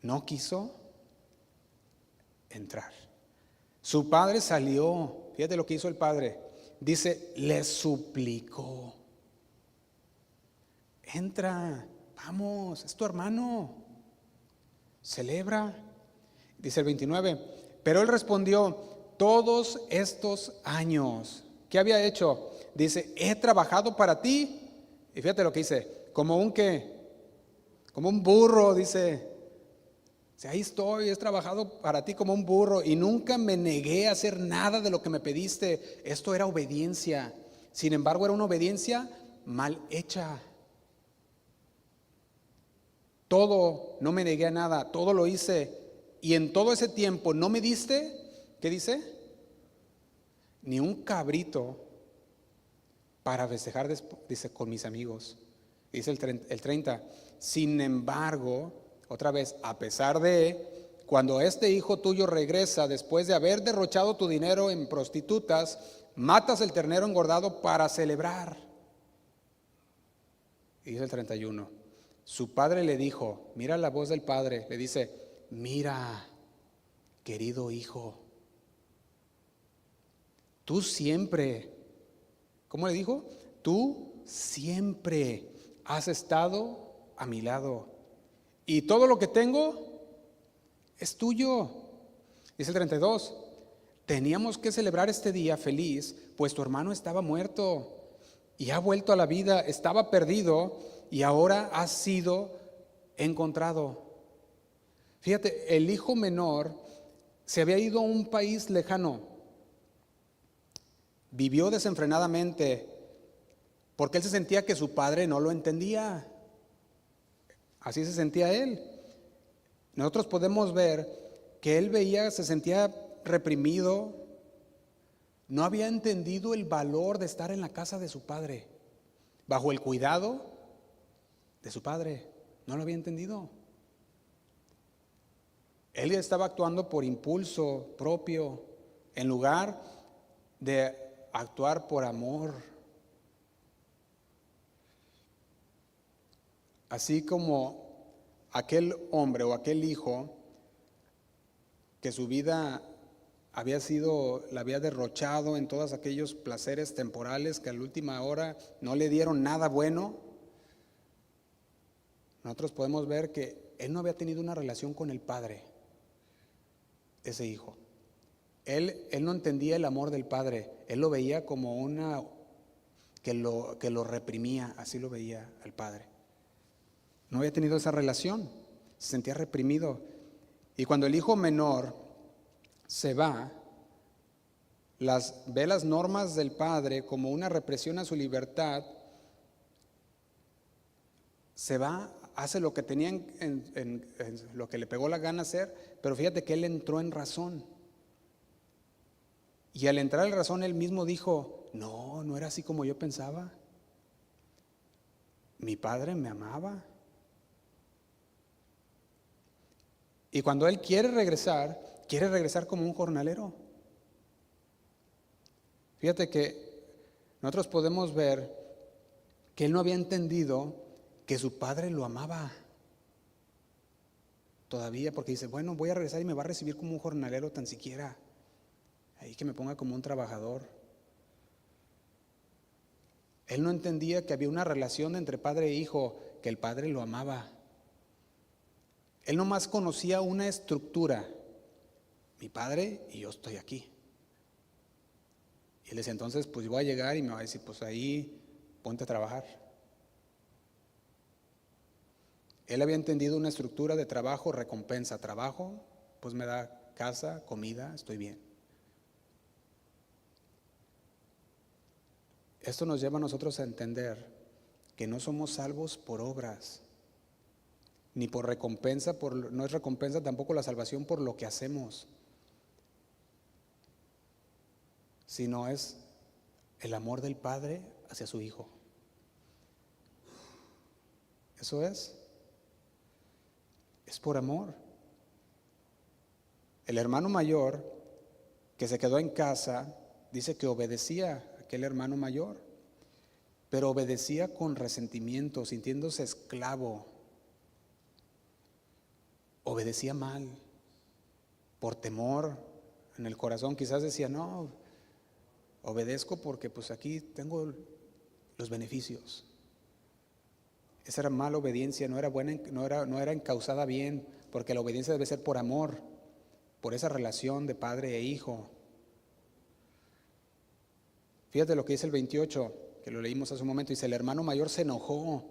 No quiso entrar. Su padre salió. Fíjate lo que hizo el padre. Dice, le suplicó: entra, vamos, es tu hermano, celebra. Dice el 29, pero él respondió: todos estos años, ¿qué había hecho? Dice, he trabajado para ti. Y fíjate lo que dice, como un ¿qué? Como un burro, dice. Ahí estoy, he trabajado para ti como un burro y nunca me negué a hacer nada de lo que me pediste. Esto era obediencia. Sin embargo, era una obediencia mal hecha. Todo, no me negué a nada, todo lo hice. Y en todo ese tiempo no me diste, ¿qué dice? Ni un cabrito para festejar, dice, con mis amigos. Dice el 30, sin embargo, otra vez, a pesar de, cuando este hijo tuyo regresa después de haber derrochado tu dinero en prostitutas, matas el ternero engordado para celebrar. Y dice el 31, su padre le dijo, mira la voz del padre, le dice, mira, querido hijo, tú siempre, ¿cómo le dijo? Tú siempre has estado a mi lado y todo lo que tengo es tuyo. Dice el 32, teníamos que celebrar este día feliz, pues tu hermano estaba muerto y ha vuelto a la vida, estaba perdido y ahora ha sido encontrado. Fíjate, el hijo menor se había ido a un país lejano, vivió desenfrenadamente porque él se sentía que su padre no lo entendía. Así se sentía él. Nosotros podemos ver que él se sentía reprimido, no había entendido el valor de estar en la casa de su padre, bajo el cuidado de su padre. No lo había entendido. Él estaba actuando por impulso propio, en lugar de actuar por amor. Así como aquel hombre o aquel hijo que su vida la había derrochado en todos aquellos placeres temporales que a la última hora no le dieron nada bueno, nosotros podemos ver que él no había tenido una relación con el padre, ese hijo. Él no entendía el amor del padre, él lo veía como que lo reprimía, así lo veía al padre. No había tenido esa relación, se sentía reprimido. Y cuando el hijo menor se va, ve las normas del padre como una represión a su libertad, se va, hace lo que tenía en lo que le pegó la gana hacer, pero fíjate que él entró en razón. Y al entrar en razón, él mismo dijo, no era así como yo pensaba. Mi padre me amaba. Y cuando él quiere regresar, quiere regresar como un jornalero. Fíjate que nosotros podemos ver que él no había entendido que su padre lo amaba todavía, porque dice, bueno, voy a regresar y me va a recibir como un jornalero tan siquiera, ahí que me ponga como un trabajador. Él no entendía que había una relación entre padre e hijo, que el padre lo amaba. Él nomás conocía una estructura, mi padre y yo estoy aquí. Y él decía, entonces pues voy a llegar y me va a decir, pues ahí ponte a trabajar. Él había entendido una estructura de trabajo, recompensa, trabajo, pues me da casa, comida, estoy bien. Esto nos lleva a nosotros a entender que no somos salvos por obras, ni por recompensa, no es recompensa tampoco la salvación por lo que hacemos, sino es el amor del Padre hacia su Hijo. Eso es por amor. El hermano mayor que se quedó en casa dice que obedecía a aquel hermano mayor, pero obedecía con resentimiento, sintiéndose esclavo. Obedecía mal, por temor en el corazón. Quizás decía, no, obedezco porque pues aquí tengo los beneficios. Esa era mala obediencia, no era buena, no era encauzada bien, porque la obediencia debe ser por amor, por esa relación de padre e hijo. Fíjate lo que dice el 28, que lo leímos hace un momento, dice, el hermano mayor se enojó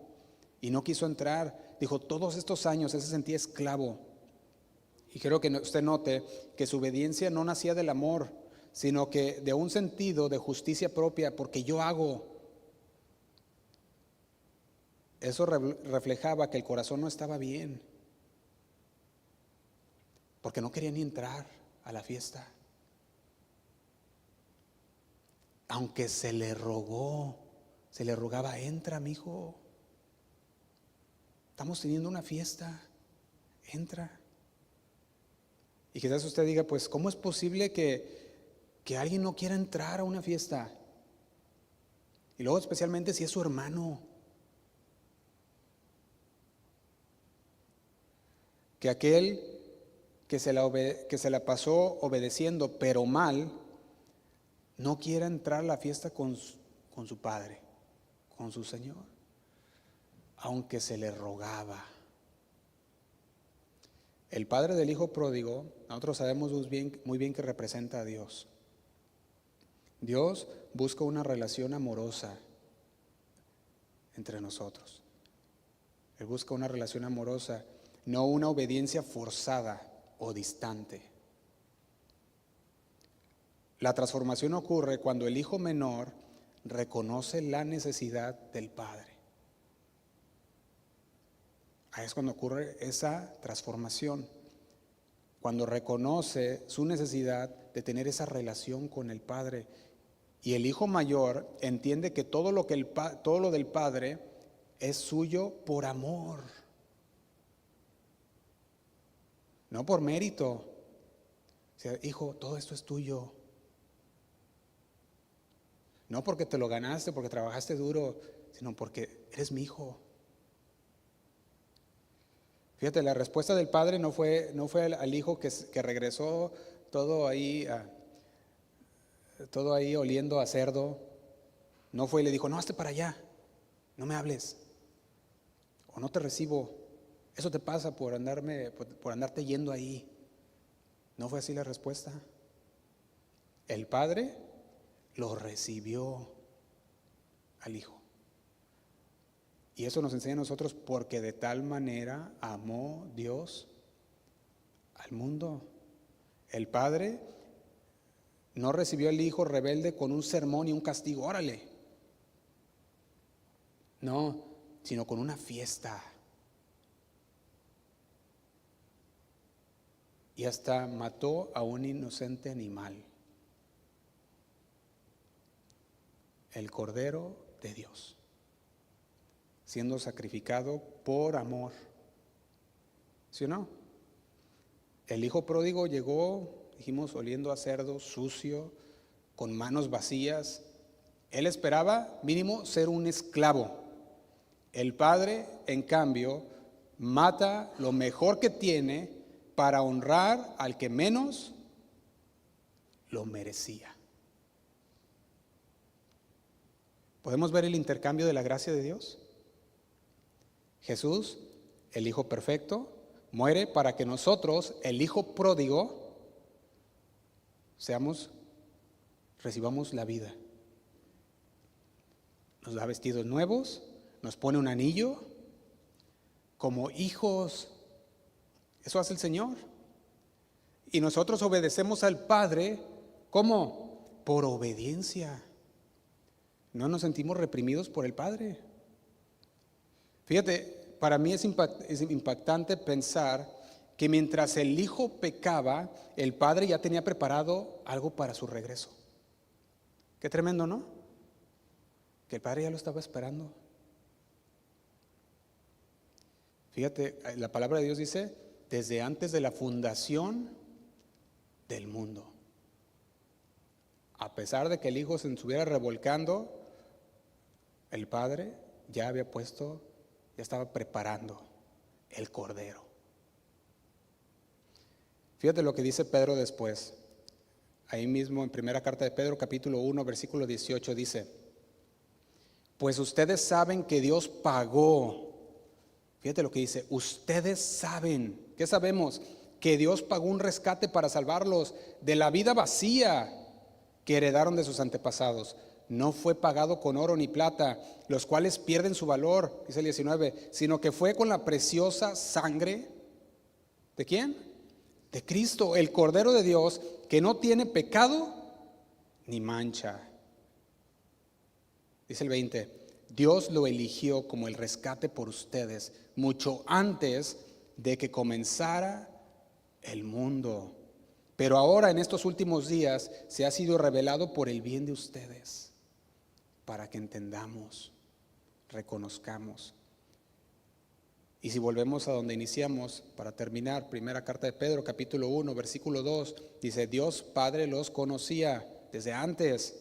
y no quiso entrar. Dijo, todos estos años él se sentía esclavo. Y quiero que usted note que su obediencia no nacía del amor, sino que de un sentido de justicia propia, porque yo hago. Eso reflejaba que el corazón no estaba bien, porque no quería ni entrar a la fiesta. Aunque se le rogaba, entra, mijo. Estamos teniendo una fiesta, entra. Y quizás usted diga, pues, ¿cómo es posible que alguien no quiera entrar a una fiesta? Y luego especialmente si es su hermano. Que aquel que se la pasó obedeciendo, pero mal, no quiera entrar a la fiesta con su padre, con su Señor, aunque se le rogaba. El padre del hijo pródigo, nosotros sabemos muy bien que representa a Dios. Dios busca una relación amorosa entre nosotros. Él busca una relación amorosa, no una obediencia forzada o distante. La transformación ocurre cuando el hijo menor reconoce la necesidad del padre. Ahí es cuando ocurre esa transformación, cuando reconoce su necesidad de tener esa relación con el padre. Y el hijo mayor entiende que todo lo del padre es suyo por amor, no por mérito. O sea, hijo, todo esto es tuyo. No porque te lo ganaste, porque trabajaste duro, sino porque eres mi hijo. Fíjate, la respuesta del padre no fue al hijo que regresó todo ahí oliendo a cerdo. No fue y le dijo, no, hazte para allá, no me hables, o no te recibo. Eso te pasa por andarte yendo ahí. No fue así la respuesta. El padre lo recibió al hijo. Y eso nos enseña a nosotros, porque de tal manera amó Dios al mundo. El padre no recibió al hijo rebelde con un sermón y un castigo, órale. No, sino con una fiesta. Y hasta mató a un inocente animal, el Cordero de Dios, siendo sacrificado por amor. ¿Sí o no? El hijo pródigo llegó, dijimos, oliendo a cerdo, sucio, con manos vacías. Él esperaba mínimo ser un esclavo. El padre, en cambio, mata lo mejor que tiene para honrar al que menos lo merecía. ¿Podemos ver el intercambio de la gracia de Dios? Jesús, el Hijo perfecto, muere para que nosotros, el Hijo pródigo, recibamos la vida. Nos da vestidos nuevos, nos pone un anillo como hijos. Eso hace el Señor. Y nosotros obedecemos al Padre, ¿cómo? Por obediencia. No nos sentimos reprimidos por el Padre. Fíjate, para mí es impactante pensar que mientras el Hijo pecaba, el Padre ya tenía preparado algo para su regreso. Qué tremendo, ¿no? Que el Padre ya lo estaba esperando. Fíjate, la palabra de Dios dice, desde antes de la fundación del mundo. A pesar de que el Hijo se estuviera revolcando, el Padre ya estaba preparando el Cordero. Fíjate lo que dice Pedro después. Ahí mismo en primera carta de Pedro, capítulo 1, versículo 18, dice: pues ustedes saben que Dios pagó. Fíjate lo que dice, ustedes saben. ¿Qué sabemos? Que Dios pagó un rescate para salvarlos de la vida vacía que heredaron de sus antepasados. No fue pagado con oro ni plata, los cuales pierden su valor, dice el 19, sino que fue con la preciosa sangre. ¿De quién? De Cristo, el Cordero de Dios, que no tiene pecado ni mancha. Dice el 20, Dios lo eligió como el rescate por ustedes mucho antes de que comenzara el mundo. Pero ahora en estos últimos días se ha sido revelado por el bien de ustedes, para que entendamos, reconozcamos. Y si volvemos a donde iniciamos, para terminar, primera carta de Pedro, capítulo 1, versículo 2, dice, Dios Padre los conocía desde antes.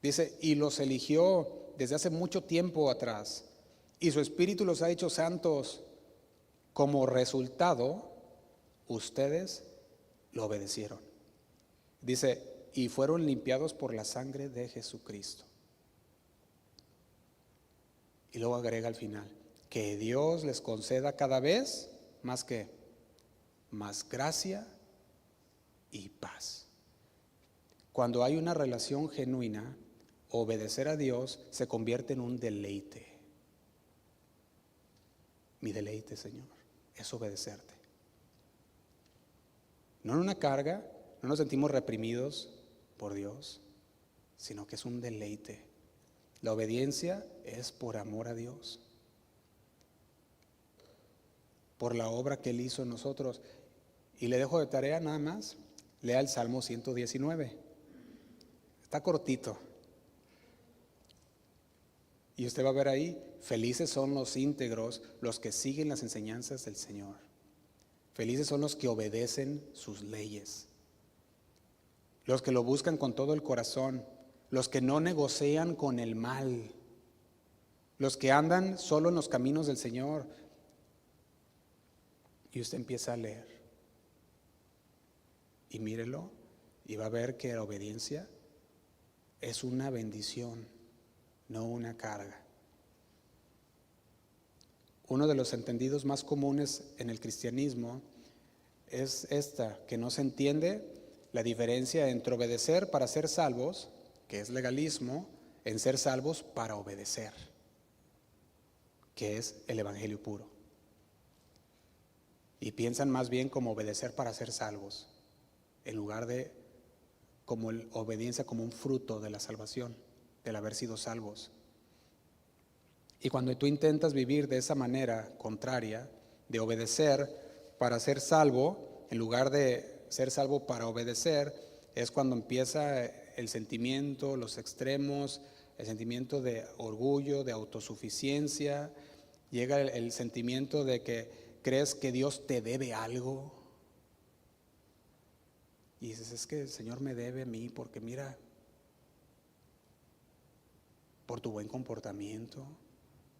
Dice, y los eligió desde hace mucho tiempo atrás, y su Espíritu los ha hecho santos. Como resultado, ustedes lo obedecieron. Dice, y fueron limpiados por la sangre de Jesucristo. Y luego agrega al final, que Dios les conceda cada vez más que más gracia y paz. Cuando hay una relación genuina, obedecer a Dios se convierte en un deleite. Mi deleite, Señor, es obedecerte. No en una carga, no nos sentimos reprimidos por Dios, sino que es un deleite. La obediencia es por amor a Dios, por la obra que Él hizo en nosotros. Y le dejo de tarea nada más, lea el Salmo 119. Está cortito. Y usted va a ver ahí, felices son los íntegros, los que siguen las enseñanzas del Señor. Felices son los que obedecen sus leyes, los que lo buscan con todo el corazón, los que no negocian con el mal, los que andan solo en los caminos del Señor. Y usted empieza a leer y mírelo y va a ver que la obediencia es una bendición, no una carga. Uno de los entendidos más comunes en el cristianismo es que no se entiende la diferencia entre obedecer para ser salvos, que es legalismo, en ser salvos para obedecer, que es el evangelio puro. Y piensan más bien como obedecer para ser salvos, en lugar de como obediencia como un fruto de la salvación, del haber sido salvos. Y cuando tú intentas vivir de esa manera contraria, de obedecer para ser salvo, en lugar de ser salvo para obedecer, es cuando empieza el sentimiento, los extremos, el sentimiento de orgullo, de autosuficiencia, llega el sentimiento de que crees que Dios te debe algo. Y dices, es que el Señor me debe a mí porque mira, por tu buen comportamiento,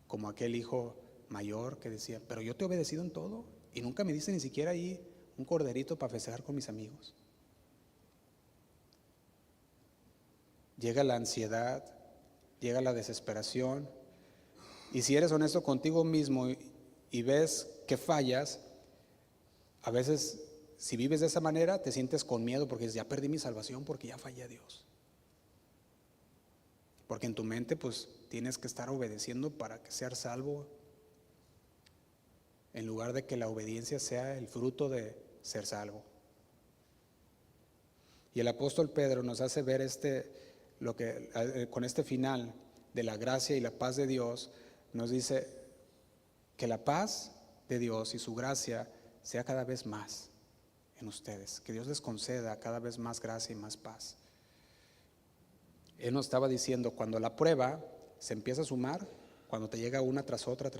como aquel hijo mayor que decía, pero yo te he obedecido en todo y nunca me diste ni siquiera ahí un corderito para festejar con mis amigos. Llega la ansiedad, llega la desesperación, y si eres honesto contigo mismo y ves que fallas, a veces si vives de esa manera te sientes con miedo porque dices, ya perdí mi salvación porque ya fallé a Dios. Porque en tu mente pues tienes que estar obedeciendo para que seas salvo, en lugar de que la obediencia sea el fruto de ser salvo. Y el apóstol Pedro nos hace ver con este final de la gracia y la paz de Dios, nos dice que la paz de Dios y su gracia sea cada vez más en ustedes, que Dios les conceda cada vez más gracia y más paz. Él nos estaba diciendo, cuando la prueba se empieza a sumar, cuando te llega una tras otra,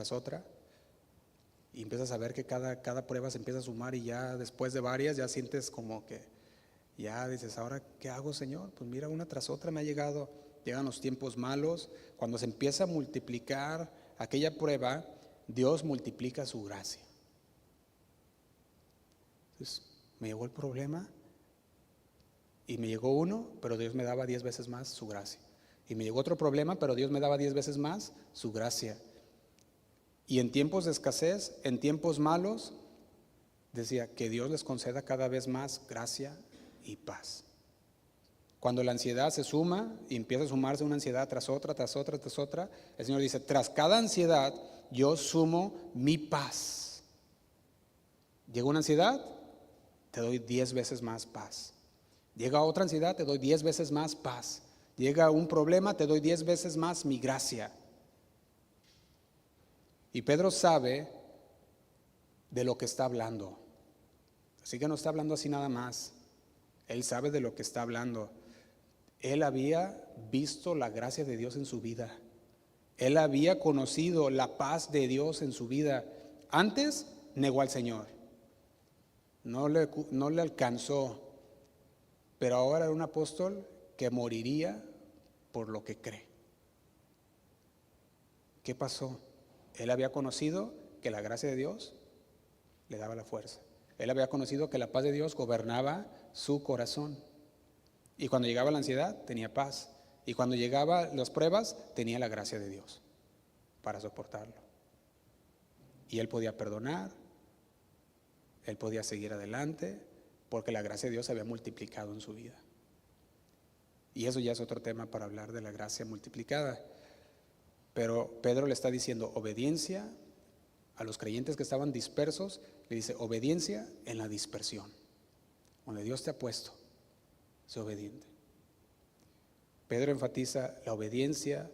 y empiezas a ver que cada prueba se empieza a sumar, y ya después de varias ya sientes como que ya dices, ¿ahora qué hago, Señor? Pues mira, una tras otra me ha llegado. Llegan los tiempos malos. Cuando se empieza a multiplicar aquella prueba, Dios multiplica su gracia. Entonces, me llegó el problema y me llegó uno, pero Dios me daba 10 veces más su gracia. Y me llegó otro problema, pero Dios me daba 10 veces más su gracia. Y en tiempos de escasez, en tiempos malos, decía que Dios les conceda cada vez más gracia y paz. Cuando la ansiedad se suma y empieza a sumarse una ansiedad tras otra, el Señor dice, tras cada ansiedad yo sumo mi paz. Llega una ansiedad, te doy 10 veces más paz. Llega otra ansiedad, te doy 10 veces más paz. Llega un problema, te doy 10 veces más mi gracia. Y Pedro sabe de lo que está hablando. Así que no está hablando así nada más. Él sabe de lo que está hablando. Él había visto la gracia de Dios en su vida. Él había conocido la paz de Dios en su vida. Antes negó al Señor. No le alcanzó. Pero ahora era un apóstol que moriría por lo que cree. ¿Qué pasó? Él había conocido que la gracia de Dios le daba la fuerza. Él había conocido que la paz de Dios gobernaba su corazón. Y cuando llegaba la ansiedad, tenía paz. Y cuando llegaban las pruebas, tenía la gracia de Dios para soportarlo. Y él podía perdonar, él podía seguir adelante, porque la gracia de Dios se había multiplicado en su vida. Y eso ya es otro tema para hablar de la gracia multiplicada. Pero Pedro le está diciendo obediencia a los creyentes que estaban dispersos, le dice obediencia en la dispersión. Donde Dios te ha puesto, sé obediente. Pedro enfatiza la obediencia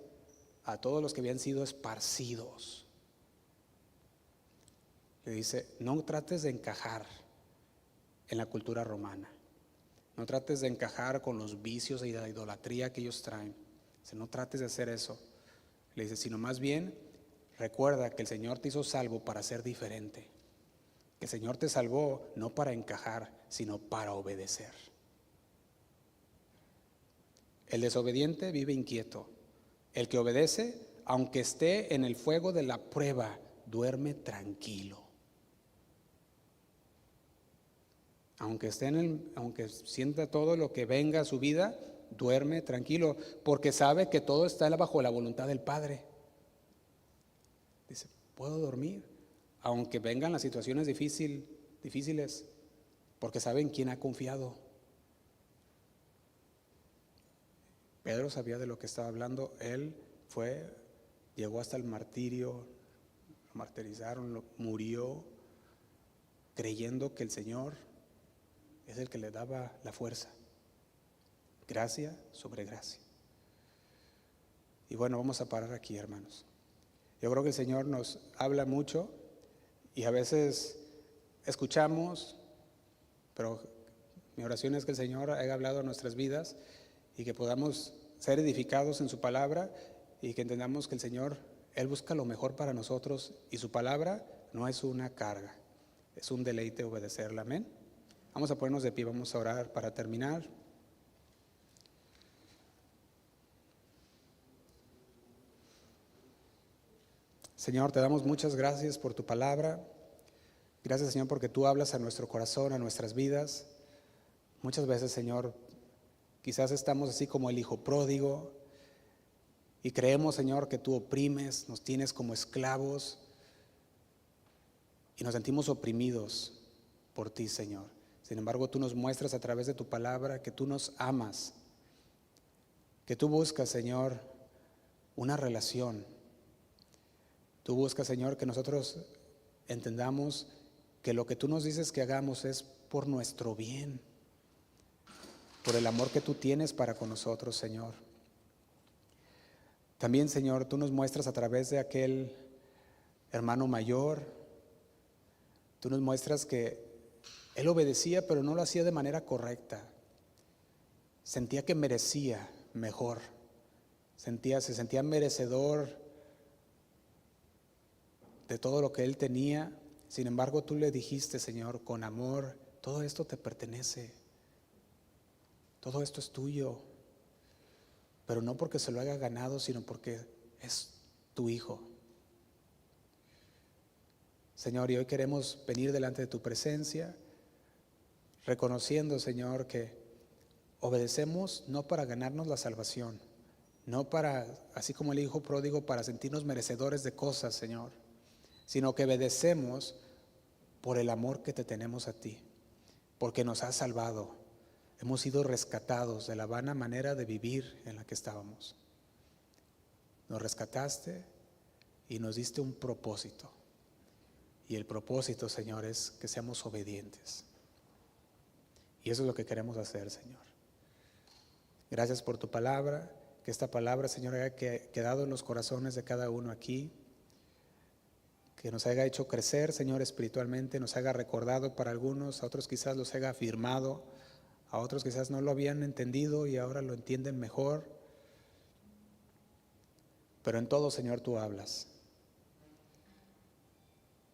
a todos los que habían sido esparcidos. Le dice, no trates de encajar en la cultura romana. No trates de encajar con los vicios y la idolatría que ellos traen. Dice, no trates de hacer eso. Le dice, sino más bien, recuerda que el Señor te hizo salvo para ser diferente. Que el Señor te salvó no para encajar, sino para obedecer. El desobediente vive inquieto. El que obedece, aunque esté en el fuego de la prueba, duerme tranquilo. Aunque sienta todo lo que venga a su vida, duerme tranquilo, porque sabe que todo está bajo la voluntad del Padre. Dice, puedo dormir, aunque vengan las situaciones difíciles, porque sabe en quién ha confiado. Pedro sabía de lo que estaba hablando. Él llegó hasta el martirio, lo martirizaron, murió, creyendo que el Señor es el que le daba la fuerza. Gracia sobre gracia. Y bueno, vamos a parar aquí, hermanos. Yo creo que el Señor nos habla mucho y a veces escuchamos, pero mi oración es que el Señor haya hablado a nuestras vidas y que podamos ser edificados en su palabra y que entendamos que el Señor, Él busca lo mejor para nosotros y su palabra no es una carga. Es un deleite obedecerle, amén. Vamos a ponernos de pie, vamos a orar para terminar. Señor, te damos muchas gracias por tu palabra. Gracias, Señor, porque tú hablas a nuestro corazón, a nuestras vidas. Muchas veces, Señor, quizás estamos así como el hijo pródigo y creemos, Señor, que tú oprimes, nos tienes como esclavos y nos sentimos oprimidos por ti, Señor. Sin embargo, tú nos muestras a través de tu palabra que tú nos amas, que tú buscas, Señor, una relación. Tú buscas, Señor, que nosotros entendamos que lo que tú nos dices que hagamos es por nuestro bien, por el amor que tú tienes para con nosotros, Señor. También, Señor, tú nos muestras a través de aquel hermano mayor, tú nos muestras que él obedecía, pero no lo hacía de manera correcta. Sentía que merecía mejor, se sentía merecedor de todo lo que él tenía. Sin embargo, tú le dijiste, Señor, con amor, todo esto te pertenece, todo esto es tuyo, pero no porque se lo haya ganado, sino porque es tu hijo. Señor, y hoy queremos venir delante de tu presencia, reconociendo, Señor, que obedecemos no para ganarnos la salvación, no para, así como el hijo pródigo, para sentirnos merecedores de cosas, Señor, sino que obedecemos por el amor que te tenemos a ti, porque nos has salvado. Hemos sido rescatados de la vana manera de vivir en la que estábamos. Nos rescataste y nos diste un propósito. Y el propósito, Señor, es que seamos obedientes. Y eso es lo que queremos hacer, Señor. Gracias por tu palabra, que esta palabra, Señor, haya quedado en los corazones de cada uno aquí, que nos haya hecho crecer, Señor, espiritualmente, nos haya recordado para algunos, a otros quizás los haya afirmado, a otros quizás no lo habían entendido y ahora lo entienden mejor. Pero en todo, Señor, tú hablas.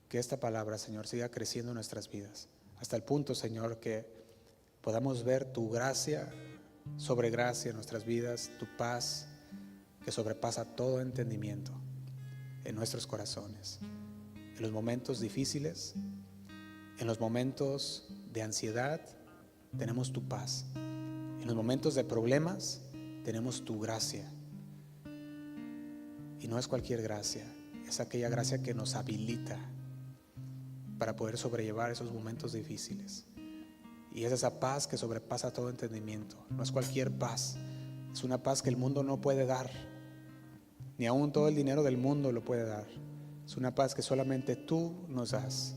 Que esta palabra, Señor, siga creciendo en nuestras vidas, hasta el punto, Señor, que podamos ver tu gracia sobre gracia en nuestras vidas, tu paz que sobrepasa todo entendimiento en nuestros corazones. En los momentos difíciles, en los momentos de ansiedad, tenemos tu paz. En los momentos de problemas, tenemos tu gracia. Y no es cualquier gracia, es aquella gracia que nos habilita para poder sobrellevar esos momentos difíciles. Y es esa paz que sobrepasa todo entendimiento. No es cualquier paz, es una paz que el mundo no puede dar, ni aún todo el dinero del mundo lo puede dar. Es una paz que solamente tú nos das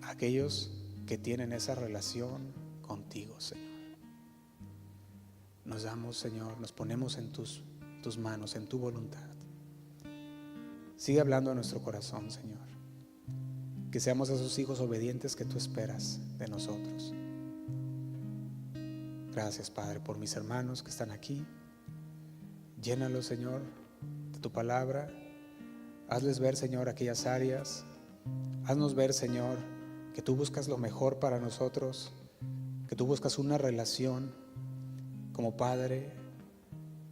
a aquellos que tienen esa relación contigo, Señor. Nos damos, Señor, nos ponemos en tus manos, en tu voluntad. Sigue hablando a nuestro corazón, Señor. Que seamos esos hijos obedientes que tú esperas de nosotros. Gracias, Padre, por mis hermanos que están aquí. Llénalos, Señor, de tu palabra. Hazles ver, Señor, aquellas áreas. Haznos ver, Señor, que tú buscas lo mejor para nosotros, que tú buscas una relación como Padre.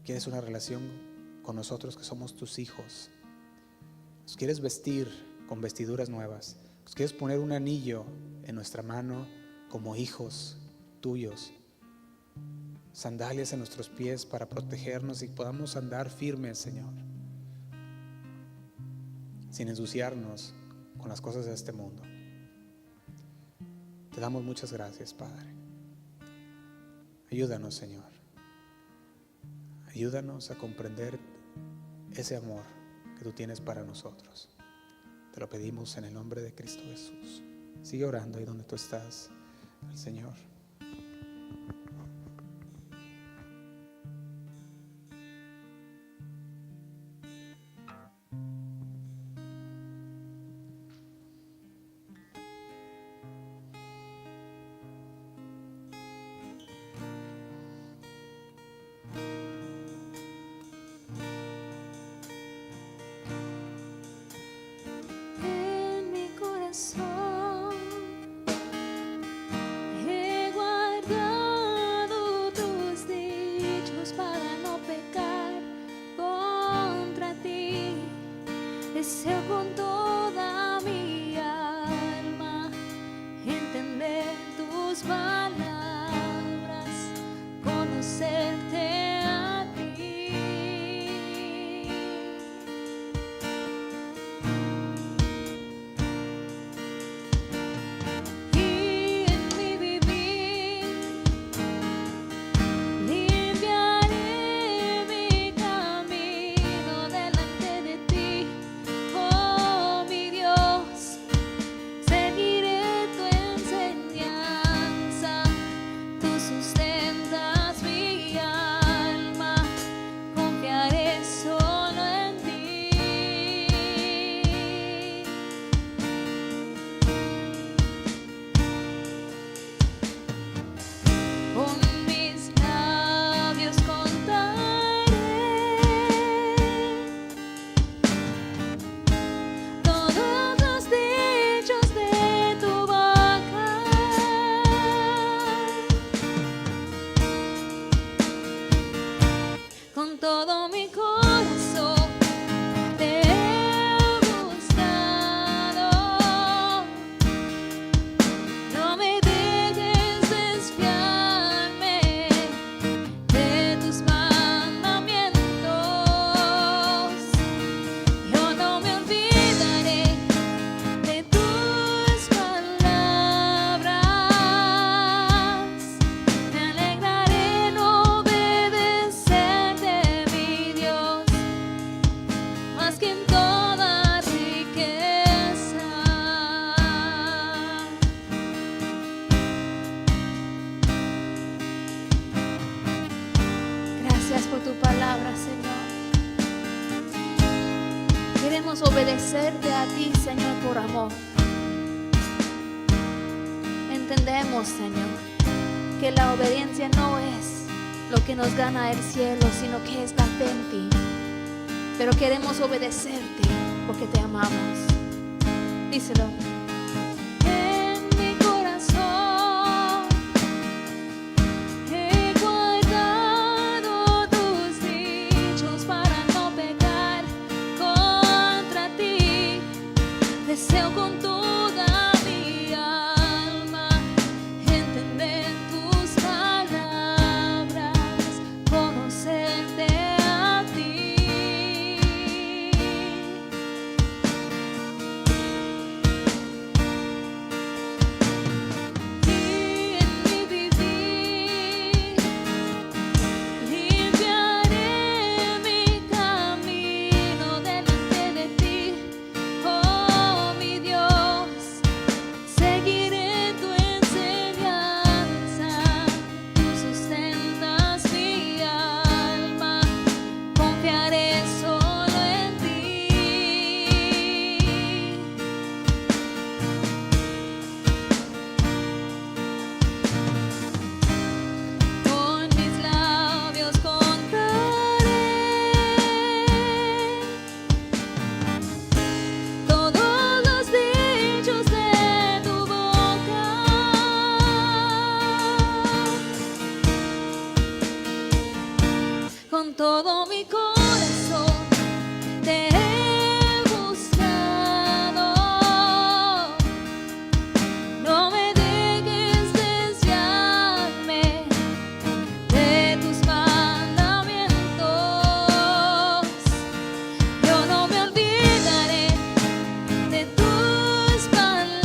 Quieres una relación con nosotros que somos tus hijos. Nos quieres vestir con vestiduras nuevas. Nos quieres poner un anillo en nuestra mano como hijos tuyos. Sandalias en nuestros pies para protegernos y podamos andar firmes, Señor, sin ensuciarnos con las cosas de este mundo. Te damos muchas gracias, Padre. Ayúdanos, Señor. Ayúdanos a comprender ese amor que tú tienes para nosotros. Te lo pedimos en el nombre de Cristo Jesús. Sigue orando ahí donde tú estás al Señor. En mi corazón Deseo con toda mi alma entender tus palabras, conocerte a ti. Y en mi vivir limpiaré mi camino delante de ti, oh mi Dios. Seguiré tu enseñanza, tú sustentas mi alma, confiaré solo en ti. Con mis labios contaré todos los dichos de tu boca. Con todo mi corazón te he buscado. No me dejes desviarme de tus mandamientos. Yo no me olvidaré de tus palabras. Me alegraré en obedecerte, mi Dios, más que en toda riqueza. Gracias por tu palabra, Señor. Queremos obedecerte a ti, Señor, por amor. Entendemos, Señor, que la obediencia no es lo que nos gana el cielo, sino que es la fe en ti. Pero queremos obedecerte porque te amamos. Díselo. En mi corazón he guardado tus dichos para no pecar contra ti. Deseo con toda mi alma entender tus palabras, conocerte a ti. Y en mi vivir limpiaré mi camino delante de ti, oh mi Dios. Seguiré tu enseñanza, tú sustentas mi alma, confiaré solo en ti. Con mis labios contaré todos los dichos de tu boca. Con todo mi corazón te he buscado. No me dejes desviarme de tus mandamientos. Yo no me olvidaré de tus palabras.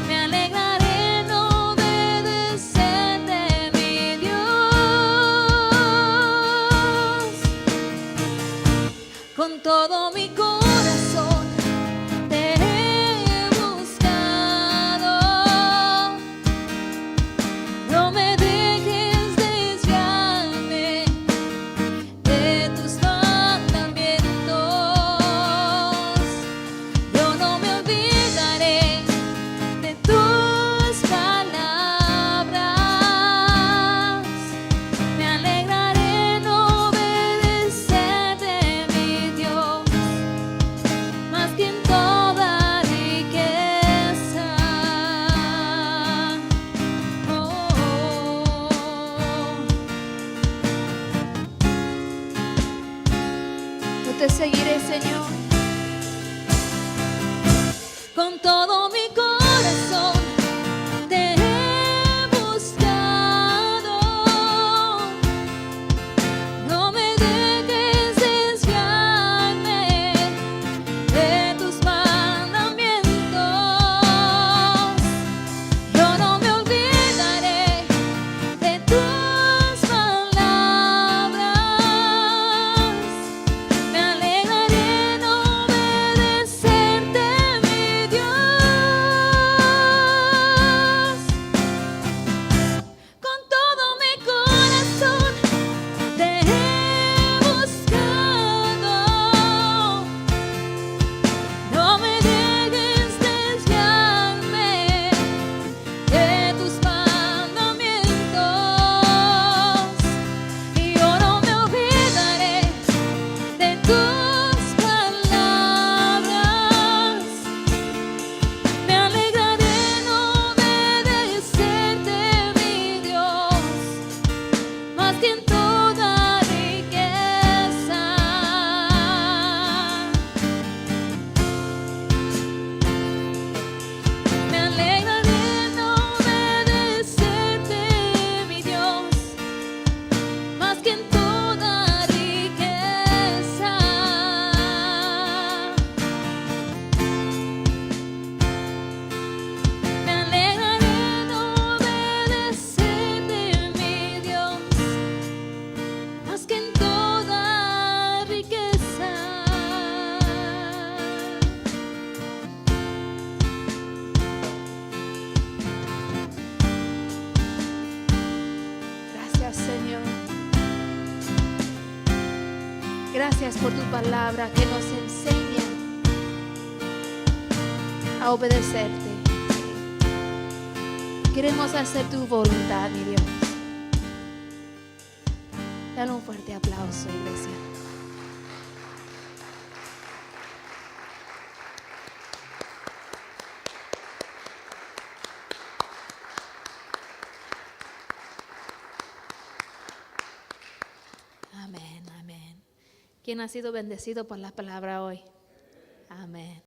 Me alegraré en obedecerte, mi Dios, te seguiré, Señor. Con todo mi corazón te he buscado. No me dejes desviarme de tus mandamientos. Yo no me olvidaré de tus palabras. Me alegraré en obedecerte, mi Dios. Con todo mi corazón te he buscado. No me dejes desviarme de tus mandamientos. Y yo no me olvidaré de tus palabras. Me alegraré en obedecerte, mi Dios, más que en toda riqueza. Me alegraré en obedecerte, mi Dios, más que en toda riqueza. Me alegraré en obedecerte, mi Dios, más que en toda riqueza. Gracias, Señor. Gracias por tu palabra que nos enseña a obedecerte. Queremos hacer tu voluntad, mi Dios. Dale un fuerte aplauso, iglesia. Amén, amén. ¿Quién ha sido bendecido por la palabra hoy? Amén.